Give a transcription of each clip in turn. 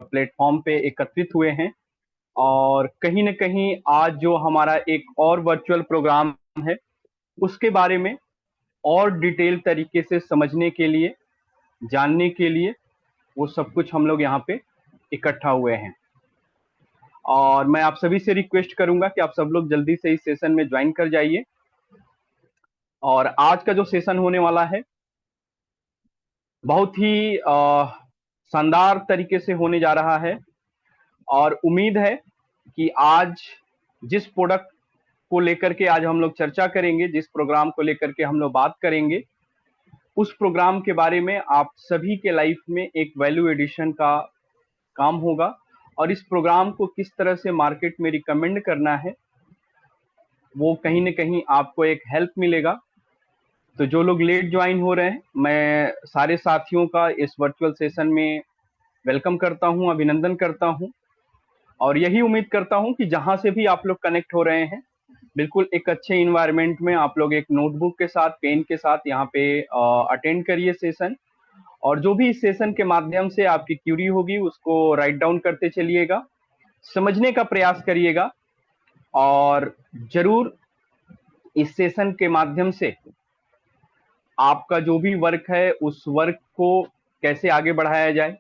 Platform पे एकत्रित हुए हैं और कहीं न कहीं आज जो हमारा एक और वर्चुअल प्रोग्राम है, उसके बारे में और डिटेल तरीके से समझने के लिए, जानने के लिए, वो सब कुछ हम लोग यहाँ पे इकट्ठा हुए हैं। और मैं आप सभी से रिक्वेस्ट करूंगा कि आप सब लोग जल्दी से इस सेशन में ज्वाइन कर जाइए। और आज का जो सेशन होने वाला है, बहुत ही शानदार तरीके से होने जा रहा है और उम्मीद है कि आज जिस प्रोडक्ट को लेकर के आज हम लोग चर्चा करेंगे, जिस प्रोग्राम को लेकर के हम लोग बात करेंगे, उस प्रोग्राम के बारे में आप सभी के लाइफ में एक वैल्यू एडिशन का काम होगा और इस प्रोग्राम को किस तरह से मार्केट में रिकमेंड करना है, वो कहीं न कहीं आपको एक हेल्प मिलेगा। तो जो लोग लेट ज्वाइन हो रहे हैं, मैं सारे साथियों का इस वर्चुअल सेशन में वेलकम करता हूं, अभिनंदन करता हूं और यही उम्मीद करता हूं कि जहां से भी आप लोग कनेक्ट हो रहे हैं, बिल्कुल एक अच्छे इन्वायरमेंट में आप लोग एक नोटबुक के साथ, पेन के साथ यहाँ पे अटेंड करिए सेशन। और जो भी इस सेशन के माध्यम से आपकी क्यूरी होगी, उसको राइट डाउन करते चलिएगा, समझने का प्रयास करिएगा और जरूर इस सेशन के माध्यम से आपका जो भी वर्क है, उस वर्क को कैसे आगे बढ़ाया जाए,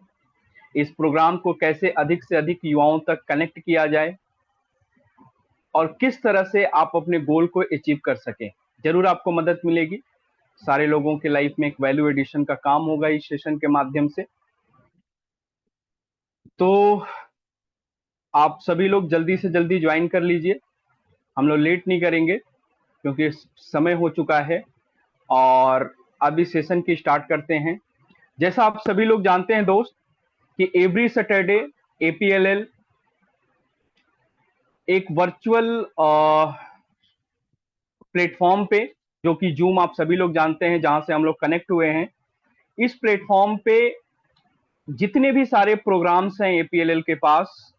इस प्रोग्राम को कैसे अधिक से अधिक युवाओं तक कनेक्ट किया जाए और किस तरह से आप अपने गोल को अचीव कर सकें, जरूर आपको मदद मिलेगी। सारे लोगों के लाइफ में एक वैल्यू एडिशन का काम होगा इस सेशन के माध्यम से। तो आप सभी लोग जल्दी से जल्दी ज्वाइन कर लीजिए, हम लोग लेट नहीं करेंगे क्योंकि समय हो चुका है और अब इस सेशन की स्टार्ट करते हैं। जैसा आप सभी लोग जानते हैं दोस्त कि एवरी सैटरडे एपीएलएल एक वर्चुअल प्लेटफॉर्म पे, जो कि जूम आप सभी लोग जानते हैं, जहां से हम लोग कनेक्ट हुए हैं, इस प्लेटफॉर्म पे जितने भी सारे प्रोग्राम्स हैं एपीएलएल के पास,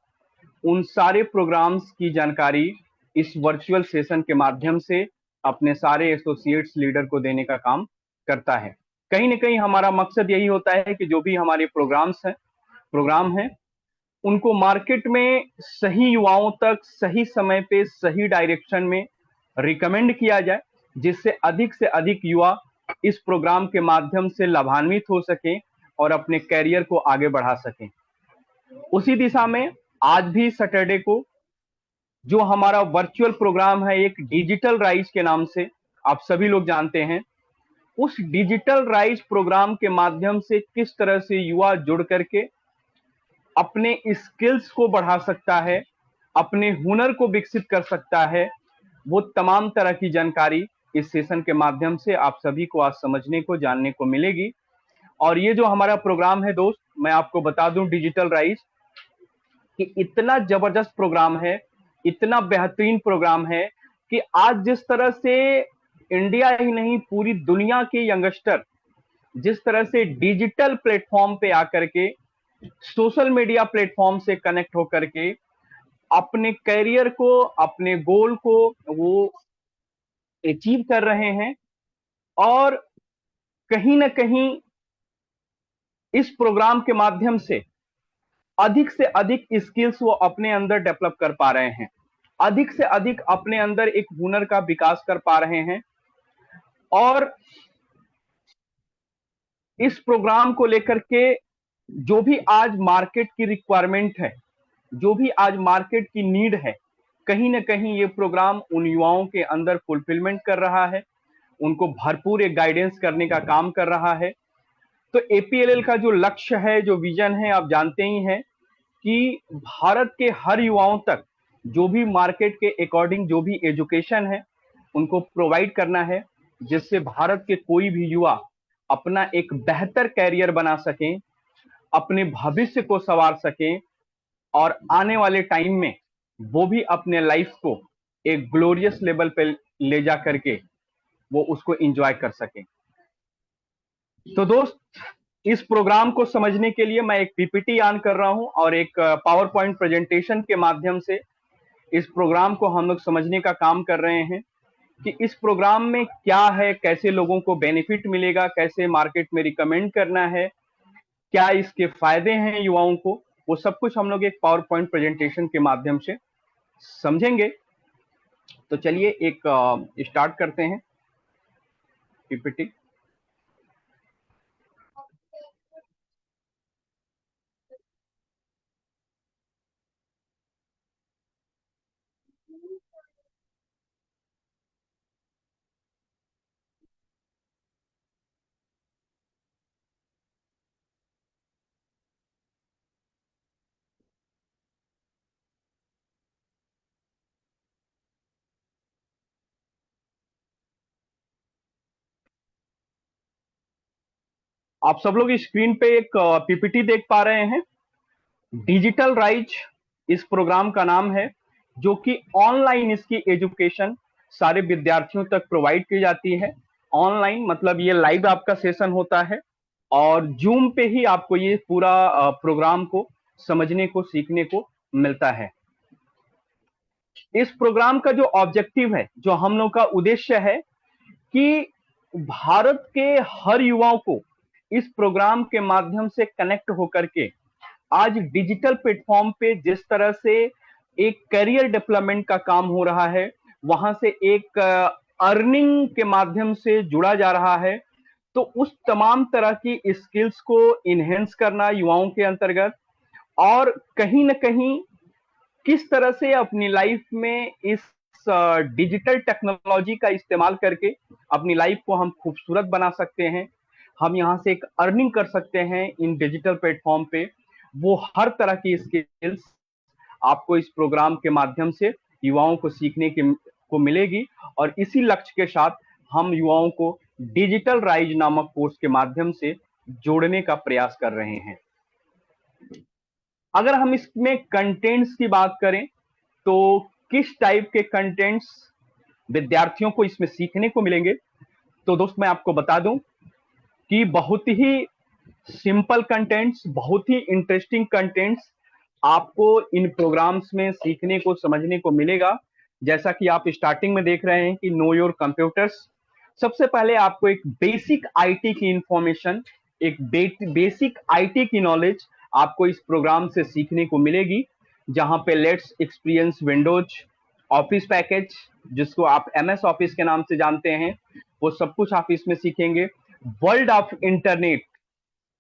उन सारे प्रोग्राम्स की जानकारी इस वर्चुअल सेशन के माध्यम से अपने सारे एसोसिएट्स लीडर को देने का काम करता है। कहीं ना कहीं हमारा मकसद यही होता है कि जो भी हमारे प्रोग्राम हैं, उनको मार्केट में सही युवाओं तक सही समय पे सही डायरेक्शन में रिकमेंड किया जाए, जिससे अधिक से अधिक युवा इस प्रोग्राम के माध्यम से लाभान्वित हो सकें और अपने कैरियर को आगे बढ़ा सकें। उसी दिशा में आज भी सैटरडे को जो हमारा वर्चुअल प्रोग्राम है, एक डिजिटल राइज के नाम से आप सभी लोग जानते हैं, उस डिजिटल राइज प्रोग्राम के माध्यम से किस तरह से युवा जुड़ करके अपने स्किल्स को बढ़ा सकता है, अपने हुनर को विकसित कर सकता है, वो तमाम तरह की जानकारी इस सेशन के माध्यम से आप सभी को आज समझने को, जानने को मिलेगी। और ये जो हमारा प्रोग्राम है दोस्त, मैं आपको बता दूं डिजिटल राइज कि इतना जबरदस्त प्रोग्राम है, इतना बेहतरीन प्रोग्राम है कि आज जिस तरह से इंडिया ही नहीं पूरी दुनिया के यंगस्टर जिस तरह से डिजिटल प्लेटफॉर्म पे आकर के, सोशल मीडिया प्लेटफॉर्म से कनेक्ट होकर के अपने करियर को, अपने गोल को वो अचीव कर रहे हैं और कहीं ना कहीं इस प्रोग्राम के माध्यम से अधिक स्किल्स वो अपने अंदर डेवलप कर पा रहे हैं, अधिक से अधिक अपने अंदर एक हुनर का विकास कर पा रहे हैं। और इस प्रोग्राम को लेकर के जो भी आज मार्केट की रिक्वायरमेंट है, जो भी आज मार्केट की नीड है, कहीं ना कहीं ये प्रोग्राम उन युवाओं के अंदर फुलफिलमेंट कर रहा है, उनको भरपूर एक गाइडेंस करने का काम कर रहा है। तो एपीएलएल का जो लक्ष्य है, जो विजन है, आप जानते ही हैं कि भारत के हर युवाओं तक जो भी मार्केट के अकॉर्डिंग जो भी एजुकेशन है, उनको प्रोवाइड करना है, जिससे भारत के कोई भी युवा अपना एक बेहतर कैरियर बना सकें, अपने भविष्य को संवार सकें और आने वाले टाइम में वो भी अपने लाइफ को एक ग्लोरियस लेवल पे ले जा करके वो उसको एंजॉय कर सकें। तो दोस्त, इस प्रोग्राम को समझने के लिए मैं एक पीपीटी ऑन कर रहा हूं और एक पावर पॉइंट प्रेजेंटेशन के माध्यम से इस प्रोग्राम को हम लोग समझने का काम कर रहे हैं कि इस प्रोग्राम में क्या है, कैसे लोगों को बेनिफिट मिलेगा, कैसे मार्केट में रिकमेंड करना है, क्या इसके फायदे हैं युवाओं को, वो सब कुछ हम लोग एक पावर पॉइंट प्रेजेंटेशन के माध्यम से समझेंगे। तो चलिए एक स्टार्ट करते हैं पीपीटी। आप सब लोग स्क्रीन पे एक पीपीटी देख पा रहे हैं। डिजिटल राइज इस प्रोग्राम का नाम है, जो कि ऑनलाइन इसकी एजुकेशन सारे विद्यार्थियों तक प्रोवाइड की जाती है। ऑनलाइन मतलब ये लाइव आपका सेशन होता है और जूम पे ही आपको ये पूरा प्रोग्राम को समझने को सीखने को मिलता है। इस प्रोग्राम का जो ऑब्जेक्टिव है, जो हम लोग का उद्देश्य है कि भारत के हर युवाओं को इस प्रोग्राम के माध्यम से कनेक्ट होकर के आज डिजिटल प्लेटफॉर्म पे जिस तरह से एक करियर डेवलपमेंट का काम हो रहा है, वहां से एक अर्निंग के माध्यम से जुड़ा जा रहा है, तो उस तमाम तरह की स्किल्स को इनहेंस करना युवाओं के अंतर्गत, और कहीं ना कहीं किस तरह से अपनी लाइफ में इस डिजिटल टेक्नोलॉजी का इस्तेमाल करके अपनी लाइफ को हम खूबसूरत बना सकते हैं, हम यहाँ से एक अर्निंग कर सकते हैं इन डिजिटल प्लेटफॉर्म पे। वो हर तरह की स्किल्स आपको इस प्रोग्राम के माध्यम से युवाओं को सीखने के को मिलेगी, और इसी लक्ष्य के साथ हम युवाओं को डिजिटल राइज नामक कोर्स के माध्यम से जोड़ने का प्रयास कर रहे हैं। अगर हम इसमें कंटेंट्स की बात करें तो किस टाइप के कंटेंट्स विद्यार्थियों को इसमें सीखने को मिलेंगे, तो दोस्त मैं आपको बता दूं कि बहुत ही सिंपल कंटेंट्स, बहुत ही इंटरेस्टिंग कंटेंट्स आपको इन प्रोग्राम्स में सीखने को समझने को मिलेगा। जैसा कि आप स्टार्टिंग में देख रहे हैं कि नो योर कंप्यूटर्स, सबसे पहले आपको एक बेसिक आईटी की इंफॉर्मेशन, एक बेसिक आईटी की नॉलेज आपको इस प्रोग्राम से सीखने को मिलेगी, जहां पे let's experience Windows, office package जिसको आप एमएस ऑफिस के नाम से जानते हैं, वो सब कुछ आप इसमें सीखेंगे। वर्ल्ड ऑफ इंटरनेट,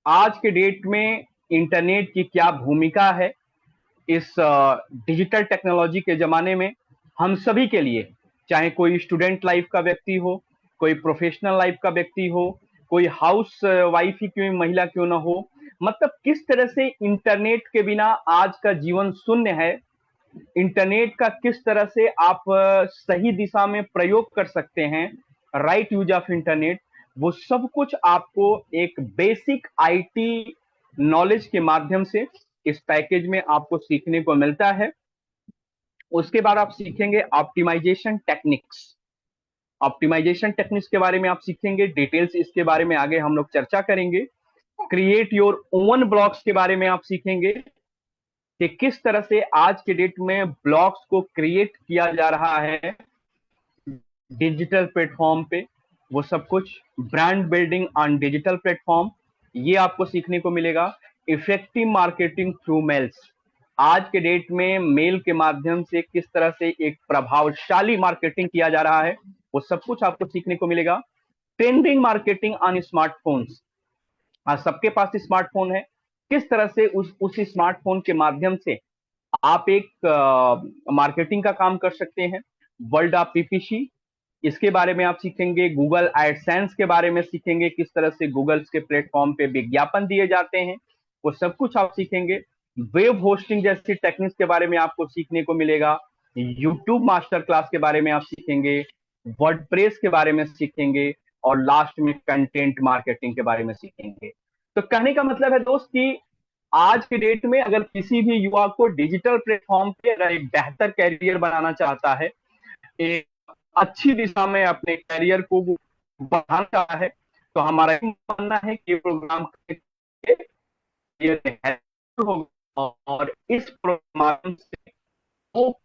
आज के डेट में इंटरनेट की क्या भूमिका है इस डिजिटल टेक्नोलॉजी के जमाने में हम सभी के लिए, चाहे कोई स्टूडेंट लाइफ का व्यक्ति हो, कोई प्रोफेशनल लाइफ का व्यक्ति हो, कोई हाउस वाइफ ही क्यों महिला क्यों ना हो, मतलब किस तरह से इंटरनेट के बिना आज का जीवन शून्य है, इंटरनेट का किस तरह से आप सही दिशा में प्रयोग कर सकते हैं, राइट यूज ऑफ इंटरनेट, वो सब कुछ आपको एक बेसिक आईटी नॉलेज के माध्यम से इस पैकेज में आपको सीखने को मिलता है। उसके बाद आप सीखेंगे ऑप्टिमाइजेशन टेक्निक्स। ऑप्टिमाइजेशन टेक्निक्स के बारे में आप सीखेंगे, डिटेल्स इसके बारे में आगे हम लोग चर्चा करेंगे। क्रिएट योर ओन ब्लॉग्स के बारे में आप सीखेंगे कि किस तरह से आज के डेट में ब्लॉग्स को क्रिएट किया जा रहा है डिजिटल प्लेटफॉर्म पे, वो सब कुछ। Brand building on digital platform, ये आपको सीखने को मिलेगा। इफेक्टिव मार्केटिंग थ्रू मेल्स, आज के डेट में मेल के माध्यम से किस तरह से एक प्रभावशाली मार्केटिंग किया जा रहा है, वो सब कुछ आपको सीखने को मिलेगा। ट्रेंडिंग मार्केटिंग ऑन स्मार्टफोन्स, आज सबके पास स्मार्टफोन है, किस तरह से उस स्मार्टफोन के माध्यम से आप एक मार्केटिंग का काम कर सकते हैं। वर्ल्ड ऑफ पीपीसी, इसके बारे में आप सीखेंगे। गूगल एडसेंस के बारे में सीखेंगे, किस तरह से गूगल के प्लेटफॉर्म पे विज्ञापन दिए जाते हैं, वो सब कुछ आप सीखेंगे। वेब होस्टिंग जैसी टेक्निक्स के बारे में आपको सीखने को मिलेगा। यूट्यूब मास्टर क्लास के बारे में आप सीखेंगे, वर्डप्रेस के बारे में सीखेंगे, और लास्ट में कंटेंट मार्केटिंग के बारे में सीखेंगे। तो कहने का मतलब है दोस्त कि आज के डेट में अगर किसी भी युवा को डिजिटल प्लेटफॉर्म पे अगर एक बेहतर कैरियर बनाना चाहता है, एक अच्छी दिशा में अपने करियर को बढ़ाना चाहता है, तो हमारा ये मानना है कि ये प्रोग्राम होगा, और इस प्रोग्राम से वो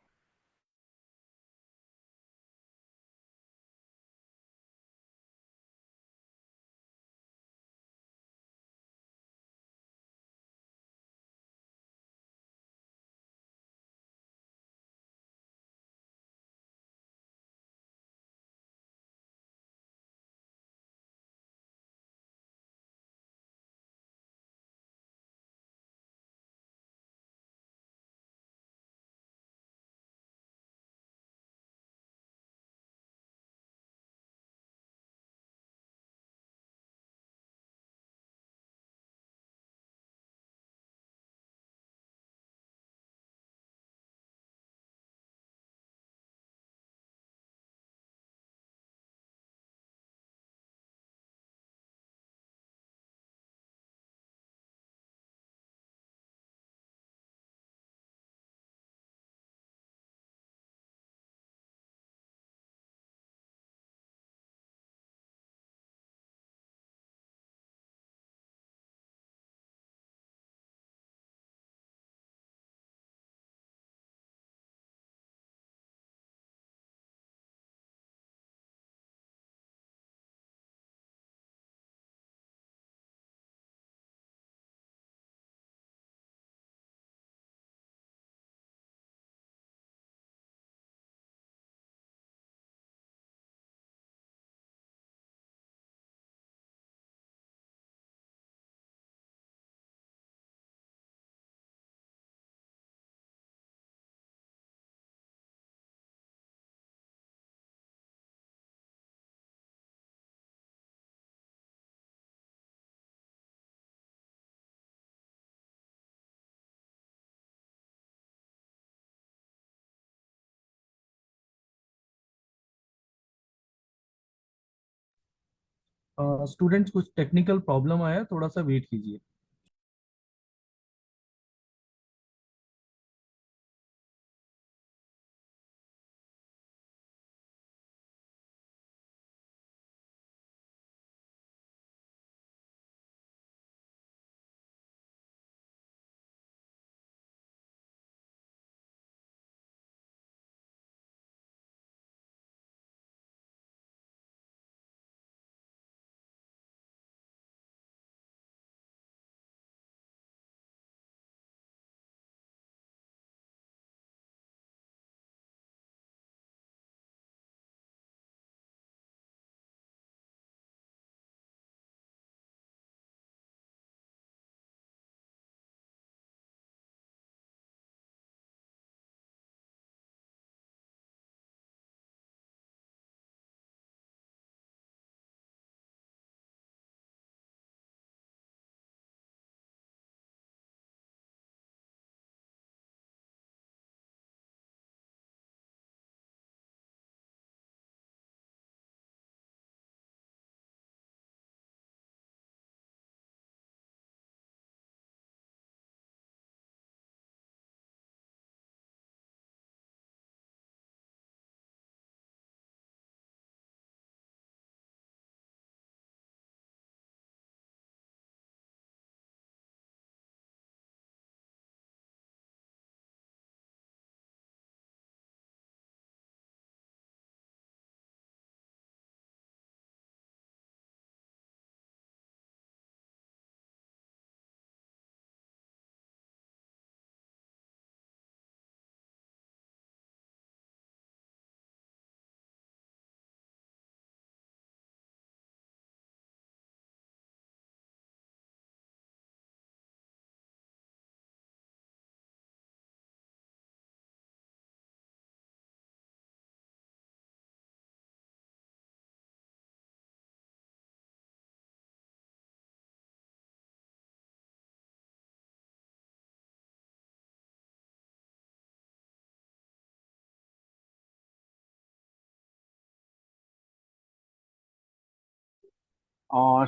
स्टूडेंट्स कुछ टेक्निकल प्रॉब्लम आया, थोड़ा सा वेट कीजिए।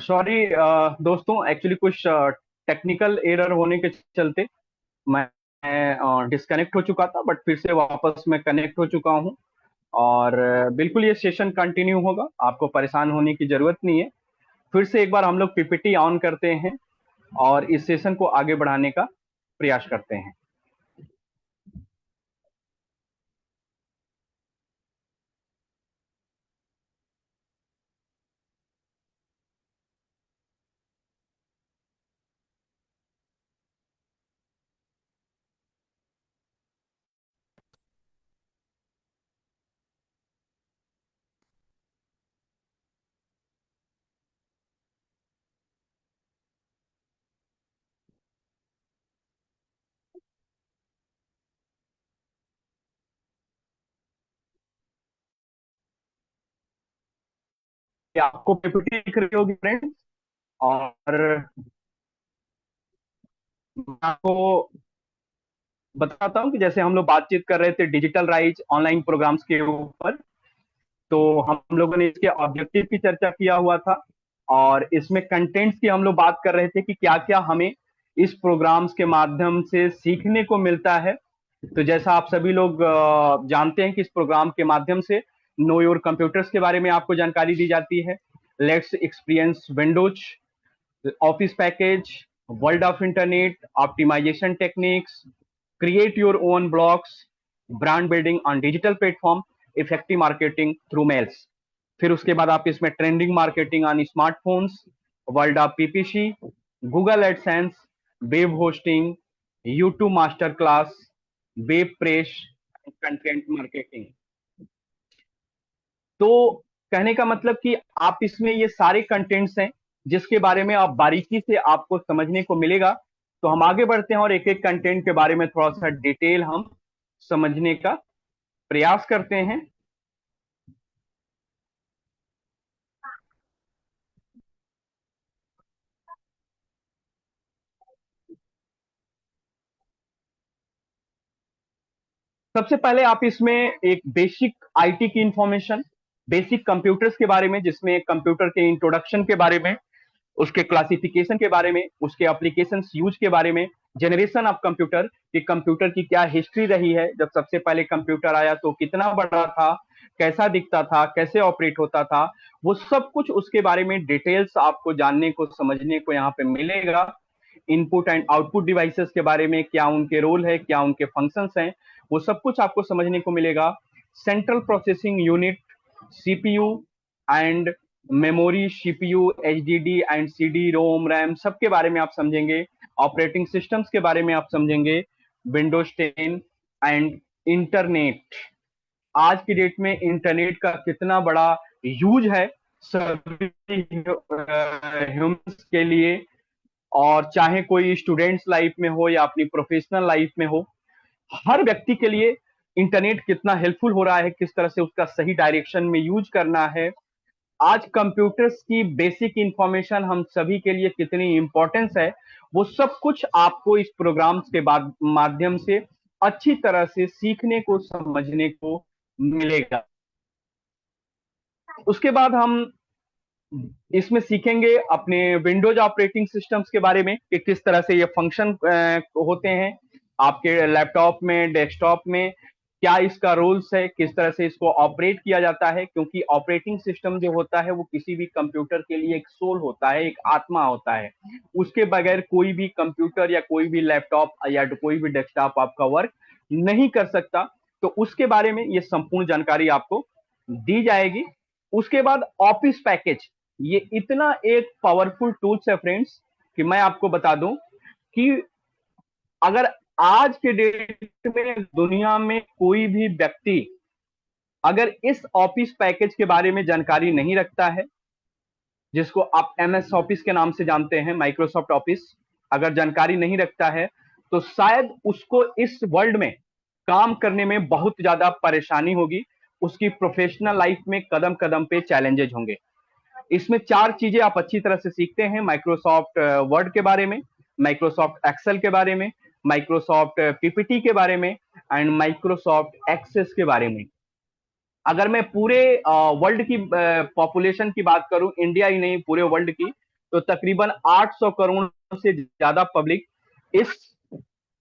सॉरी दोस्तों, एक्चुअली कुछ टेक्निकल एरर होने के चलते मैं डिस्कनेक्ट हो चुका था, बट फिर से वापस मैं कनेक्ट हो चुका हूँ। और बिल्कुल ये सेशन कंटिन्यू होगा, आपको परेशान होने की जरूरत नहीं है। फिर से एक बार हम लोग पीपीटी ऑन करते हैं और इस सेशन को आगे बढ़ाने का प्रयास करते हैं। क्या आपको पीपीटी दिख रही होगी फ्रेंड्स? और मैं आपको बताता हूँ कि जैसे हम लोग बातचीत कर रहे थे डिजिटल राइज ऑनलाइन प्रोग्राम्स के ऊपर, तो हम लोगों ने इसके ऑब्जेक्टिव की चर्चा किया हुआ था। और इसमें कंटेंट्स की हम लोग बात कर रहे थे कि क्या क्या हमें इस प्रोग्राम्स के माध्यम से सीखने को मिलता है। तो जैसा आप सभी लोग जानते हैं कि इस प्रोग्राम के माध्यम से नो योर कंप्यूटर्स के बारे में आपको जानकारी दी जाती है। Let's experience Windows, office package, world of internet, optimization techniques, create your own blogs, brand building on digital platform, effective marketing through mails। फिर उसके बाद आप इसमें trending marketing on smartphones, world of PPC, Google AdSense, web hosting, YouTube master class, web press, content marketing. तो कहने का मतलब कि आप इसमें ये सारे कंटेंट्स हैं जिसके बारे में आप बारीकी से आपको समझने को मिलेगा। तो हम आगे बढ़ते हैं और एक एक कंटेंट के बारे में थोड़ा सा डिटेल हम समझने का प्रयास करते हैं। सबसे पहले आप इसमें एक बेसिक आईटी की इंफॉर्मेशन, बेसिक कंप्यूटर्स के बारे में, जिसमें कंप्यूटर के इंट्रोडक्शन के बारे में, उसके क्लासिफिकेशन के बारे में, उसके एप्लीकेशंस यूज के बारे में, जनरेशन ऑफ कंप्यूटर, कि कंप्यूटर की क्या हिस्ट्री रही है, जब सबसे पहले कंप्यूटर आया तो कितना बड़ा था, कैसा दिखता था, कैसे ऑपरेट होता था, वो सब कुछ उसके बारे में डिटेल्स आपको जानने को, समझने को यहाँ पे मिलेगा। इनपुट एंड आउटपुट डिवाइसेस के बारे में, क्या उनके रोल है, क्या उनके फंक्शंस हैं, वो सब कुछ आपको समझने को मिलेगा। Central processing unit, CPU and memory, CPU, HDD and CD ROM RAM, सबके बारे में आप समझेंगे। ऑपरेटिंग सिस्टम्स के बारे में आप समझेंगे। विंडोज 10 एंड इंटरनेट, आज की डेट में इंटरनेट का कितना बड़ा यूज है सभी ह्यूमंस के लिए, और चाहे कोई स्टूडेंट्स लाइफ में हो या अपनी प्रोफेशनल लाइफ में हो, हर व्यक्ति के लिए इंटरनेट कितना हेल्पफुल हो रहा है, किस तरह से उसका सही डायरेक्शन में यूज करना है। आज कंप्यूटर्स की बेसिक इंफॉर्मेशन हम सभी के लिए कितनी इंपॉर्टेंस है, वो सब कुछ आपको इस प्रोग्राम्स के बाद माध्यम से अच्छी तरह से सीखने को, समझने को मिलेगा। उसके बाद हम इसमें सीखेंगे अपने विंडोज ऑपरेटिंग सिस्टम्स के बारे में, कि किस तरह से ये फंक्शन होते हैं आपके लैपटॉप में, डेस्कटॉप में, क्या इसका रोल्स है, किस तरह से इसको ऑपरेट किया जाता है। क्योंकि ऑपरेटिंग सिस्टम जो होता है वो किसी भी कंप्यूटर के लिए एक सोल होता है, एक आत्मा होता है। उसके बगैर कोई भी कंप्यूटर या कोई भी लैपटॉप या कोई भी डेस्कटॉप आपका वर्क नहीं कर सकता। तो उसके बारे में ये संपूर्ण जानकारी आपको दी जाएगी। उसके बाद ऑफिस पैकेज, ये इतना एक पावरफुल टूल्स है फ्रेंड्स, कि मैं आपको बता दूं कि अगर आज के डेट में दुनिया में कोई भी व्यक्ति अगर इस ऑफिस पैकेज के बारे में जानकारी नहीं रखता है, जिसको आप एमएस ऑफिस के नाम से जानते हैं, माइक्रोसॉफ्ट ऑफिस, अगर जानकारी नहीं रखता है तो शायद उसको इस वर्ल्ड में काम करने में बहुत ज्यादा परेशानी होगी। उसकी प्रोफेशनल लाइफ में कदम कदम पे चैलेंजेस होंगे। इसमें 4 चीजें आप अच्छी तरह से सीखते हैं, माइक्रोसॉफ्ट वर्ड के बारे में, माइक्रोसॉफ्ट एक्सेल के बारे में, माइक्रोसॉफ्ट पीपीटी के बारे में एंड माइक्रोसॉफ्ट एक्सेस के बारे में। अगर मैं पूरे वर्ल्ड की पॉपुलेशन की बात करूं, इंडिया ही नहीं पूरे वर्ल्ड की, तो तकरीबन 800 करोड़ से ज्यादा पब्लिक इस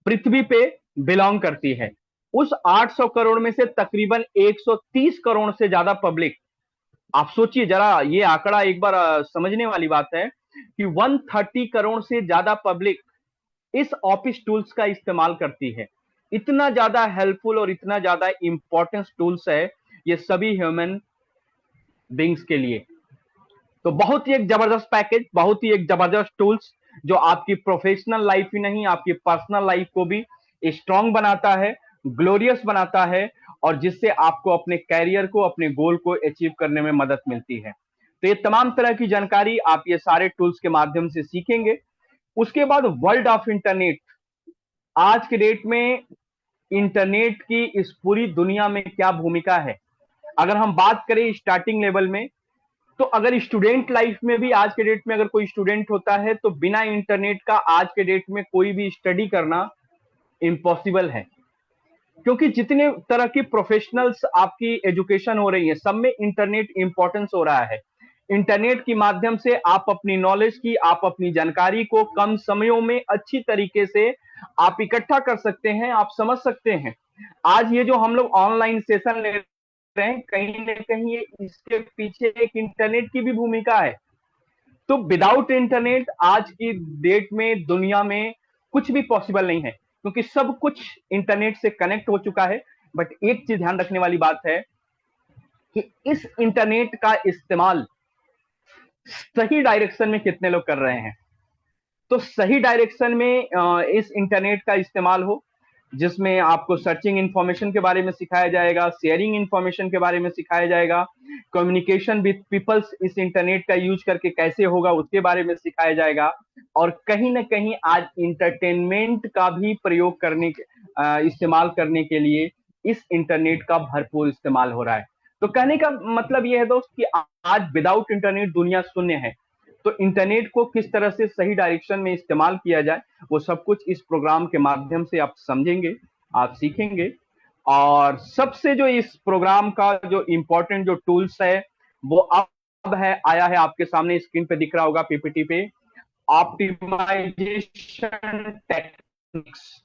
पृथ्वी पे बिलोंग करती है। उस 800 करोड़ में से तकरीबन 130 करोड़ से ज्यादा पब्लिक, आप सोचिए जरा, ये आंकड़ा एक बार समझने वाली बात है कि 130 करोड़ से ज्यादा पब्लिक इस ऑफिस टूल्स का इस्तेमाल करती है। इतना ज्यादा हेल्पफुल और इतना ज्यादा इंपॉर्टेंस टूल्स है ये सभी ह्यूमन बींग्स के लिए। तो बहुत ही एक जबरदस्त पैकेज, बहुत ही एक जबरदस्त टूल्स, जो आपकी प्रोफेशनल लाइफ ही नहीं, आपकी पर्सनल लाइफ को भी स्ट्रांग बनाता है, ग्लोरियस बनाता है, और जिससे आपको अपने कैरियर को, अपने गोल को अचीव करने में मदद मिलती है। तो ये तमाम तरह की जानकारी आप ये सारे टूल्स के माध्यम से सीखेंगे। उसके बाद वर्ल्ड ऑफ इंटरनेट, आज के डेट में इंटरनेट की इस पूरी दुनिया में क्या भूमिका है। अगर हम बात करें स्टार्टिंग लेवल में, तो अगर स्टूडेंट लाइफ में भी आज के डेट में अगर कोई स्टूडेंट होता है तो बिना इंटरनेट का आज के डेट में कोई भी स्टडी करना इम्पॉसिबल है। क्योंकि जितने तरह की प्रोफेशनल्स आपकी एजुकेशन हो रही है, सब में इंटरनेट इंपॉर्टेंस हो रहा है। इंटरनेट के माध्यम से आप अपनी नॉलेज की, आप अपनी जानकारी को कम समयों में अच्छी तरीके से आप इकट्ठा कर सकते हैं, आप समझ सकते हैं। आज ये जो हम लोग ऑनलाइन सेशन ले रहे हैं, कहीं ना कहीं ये इसके पीछे एक इंटरनेट की भी भूमिका है। तो विदाउट इंटरनेट आज की डेट में दुनिया में कुछ भी पॉसिबल नहीं है, क्योंकि सब कुछ इंटरनेट से कनेक्ट हो चुका है। बट एक चीज ध्यान रखने वाली बात है कि इस इंटरनेट का इस्तेमाल सही डायरेक्शन में कितने लोग कर रहे हैं। तो सही डायरेक्शन में इस इंटरनेट का इस्तेमाल हो, जिसमें आपको सर्चिंग इंफॉर्मेशन के बारे में सिखाया जाएगा, शेयरिंग इंफॉर्मेशन के बारे में सिखाया जाएगा, कम्युनिकेशन विद पीपल्स इस इंटरनेट का यूज करके कैसे होगा उसके बारे में सिखाया जाएगा। और कहीं ना कहीं आज इंटरटेनमेंट का भी प्रयोग करने इस्तेमाल करने के लिए इस इंटरनेट का भरपूर इस्तेमाल हो रहा है। तो कहने का मतलब यह है दोस्त कि आज विदाउट इंटरनेट दुनिया शून्य है। तो इंटरनेट को किस तरह से सही डायरेक्शन में इस्तेमाल किया जाए, वो सब कुछ इस प्रोग्राम के माध्यम से आप समझेंगे, आप सीखेंगे। और सबसे जो इस प्रोग्राम का जो इंपॉर्टेंट जो टूल्स है वो अब है आया है आपके सामने, स्क्रीन पे दिख रहा होगा पीपीटी पे, ऑप्टिमाइजेशन टेक्निक्स।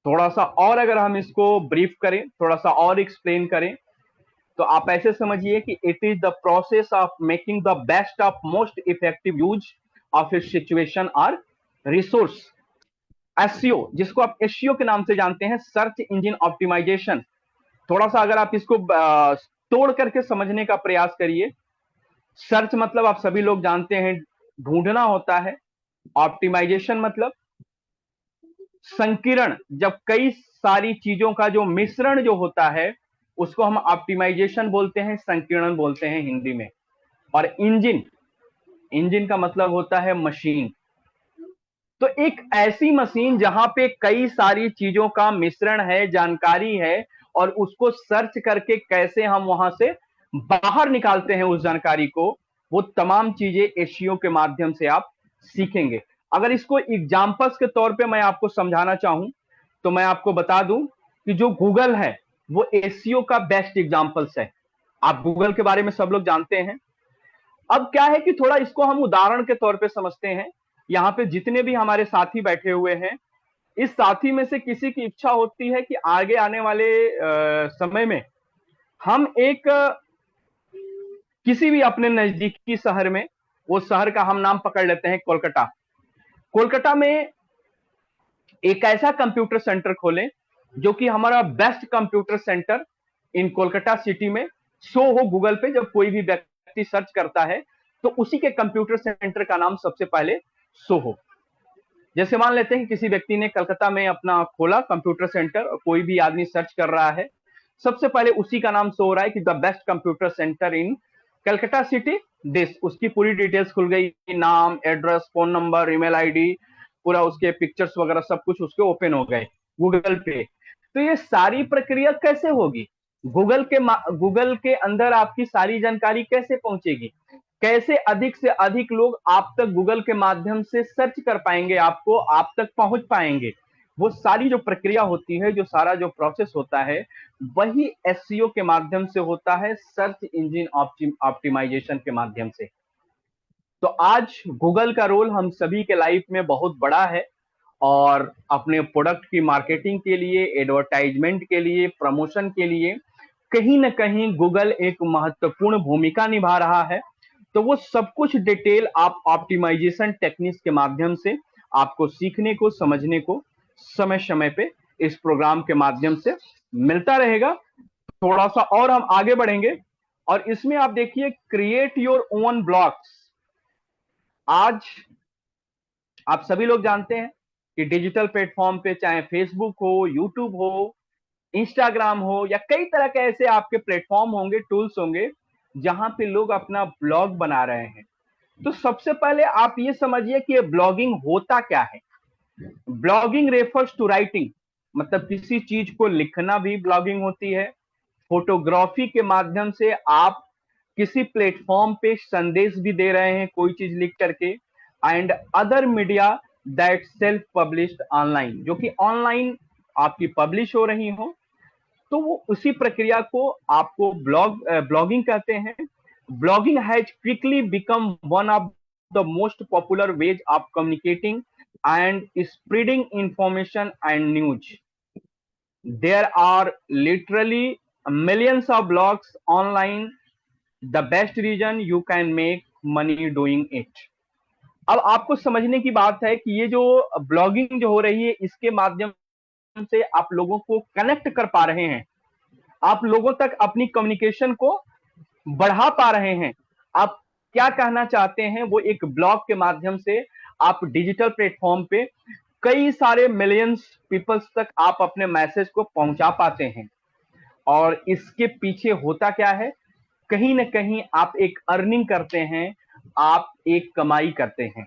थोड़ा सा और अगर हम इसको ब्रीफ करें, थोड़ा सा और एक्सप्लेन करें, तो आप ऐसे समझिए कि it is the process of making the best of most effective use of A situation और रिसोर्स। एसईओ, जिसको आप एसईओ के नाम से जानते हैं, सर्च इंजन ऑप्टिमाइजेशन। थोड़ा सा अगर आप इसको तोड़ करके समझने का प्रयास करिए। सर्च मतलब आप सभी लोग जानते हैं ढूंढना होता है। ऑप्टिमाइजेशन मतलब संकीर्ण, जब कई सारी चीजों का जो मिश्रण जो होता है उसको हम ऑप्टिमाइजेशन बोलते हैं, संकीर्णन बोलते हैं हिंदी में। और इंजन, इंजन का मतलब होता है मशीन। तो एक ऐसी मशीन जहां पे कई सारी चीजों का मिश्रण है, जानकारी है, और उसको सर्च करके कैसे हम वहां से बाहर निकालते हैं उस जानकारी को, वो तमाम चीजें एसईओ के माध्यम से आप सीखेंगे। अगर इसको एग्जांपल्स के तौर पे मैं आपको समझाना चाहूं तो मैं आपको बता दूं कि जो गूगल है वो एसईओ का बेस्ट एग्जांपल्स है। आप गूगल के बारे में सब लोग जानते हैं। अब क्या है कि थोड़ा इसको हम उदाहरण के तौर पे समझते हैं। यहाँ पे जितने भी हमारे साथी बैठे हुए हैं, इस साथी में से किसी की इच्छा होती है कि आगे आने वाले समय में हम एक किसी भी अपने नजदीकी शहर में, वो शहर का हम नाम पकड़ लेते हैं कोलकाता, कोलकाता में एक ऐसा कंप्यूटर सेंटर खोलें जो कि हमारा बेस्ट कंप्यूटर सेंटर इन कोलकाता सिटी में शो हो गूगल पे। जब कोई भी व्यक्ति सर्च करता है तो उसी के कंप्यूटर सेंटर का नाम सबसे पहले शो हो। जैसे मान लेते हैं कि किसी व्यक्ति ने कलकत्ता में अपना खोला कंप्यूटर सेंटर और कोई भी आदमी सर्च कर रहा है, सबसे पहले उसी का नाम शो हो रहा है कि the best computer centre in Calcutta city this. उसकी पूरी डिटेल्स खुल गई, नाम, address, phone number, email ID, पूरा उसके पिक्चर्स वगैरह सब कुछ उसके ओपन हो गए गूगल पे। तो ये सारी प्रक्रिया कैसे होगी? गूगल के अंदर आपकी सारी जानकारी कैसे पहुंचेगी? कैसे अधिक से अधिक लोग आप तक गूगल के माध्यम से सर्च कर पाएंगे, आपको आप तक पहुंच पाएंगे? वो सारी जो प्रक्रिया होती है, जो सारा जो प्रोसेस होता है, वही एसईओ के माध्यम से होता है, सर्च इंजन ऑप्टिमाइजेशन के माध्यम से। तो आज गूगल का रोल हम सभी के लाइफ में बहुत बड़ा है, और अपने प्रोडक्ट की मार्केटिंग के लिए, एडवर्टाइजमेंट के लिए, प्रमोशन के लिए कहीं ना कहीं गूगल एक महत्वपूर्ण भूमिका निभा रहा है। तो वो सब कुछ डिटेल आप ऑप्टिमाइजेशन टेक्निक्स के माध्यम से आपको सीखने को, समझने को समय समय पे इस प्रोग्राम के माध्यम से मिलता रहेगा। थोड़ा सा और हम आगे बढ़ेंगे और इसमें आप देखिए, क्रिएट योर ओन ब्लॉग्स। आज आप सभी लोग जानते हैं कि डिजिटल प्लेटफॉर्म पे, चाहे फेसबुक हो, यूट्यूब हो, इंस्टाग्राम हो, या कई तरह के ऐसे आपके प्लेटफॉर्म होंगे, टूल्स होंगे, जहां पे लोग अपना ब्लॉग बना रहे हैं। तो सबसे पहले आप ये समझिए कि ये ब्लॉगिंग होता क्या है। ब्लॉगिंग रेफर्स टू राइटिंग, मतलब किसी चीज को लिखना भी ब्लॉगिंग होती है। फोटोग्राफी के माध्यम से आप किसी प्लेटफॉर्म पे संदेश भी दे रहे हैं कोई चीज लिख करके। And other media that self published online, जो कि ऑनलाइन आपकी पब्लिश हो रही हो, तो वो उसी प्रक्रिया को आपको ब्लॉगिंग कहते हैं। Blogging has quickly become one of the most popular ways of communicating and spreading information and news. There are literally millions of blogs online. The best reason you can make money doing it. अब आपको समझने की बात है कि ये जो blogging जो हो रही है, इसके माध्यम से आप लोगों को कनेक्ट कर पा रहे हैं, आप लोगों तक अपनी कम्युनिकेशन को बढ़ा पा रहे हैं। आप क्या कहना चाहते हैं वो एक ब्लॉग के माध्यम से आप डिजिटल प्लेटफॉर्म पे कई सारे मिलियंस पीपल्स तक आप अपने मैसेज को पहुंचा पाते हैं। और इसके पीछे होता क्या है? कहीं ना कहीं आप एक अर्निंग करते हैं, आप एक कमाई करते हैं।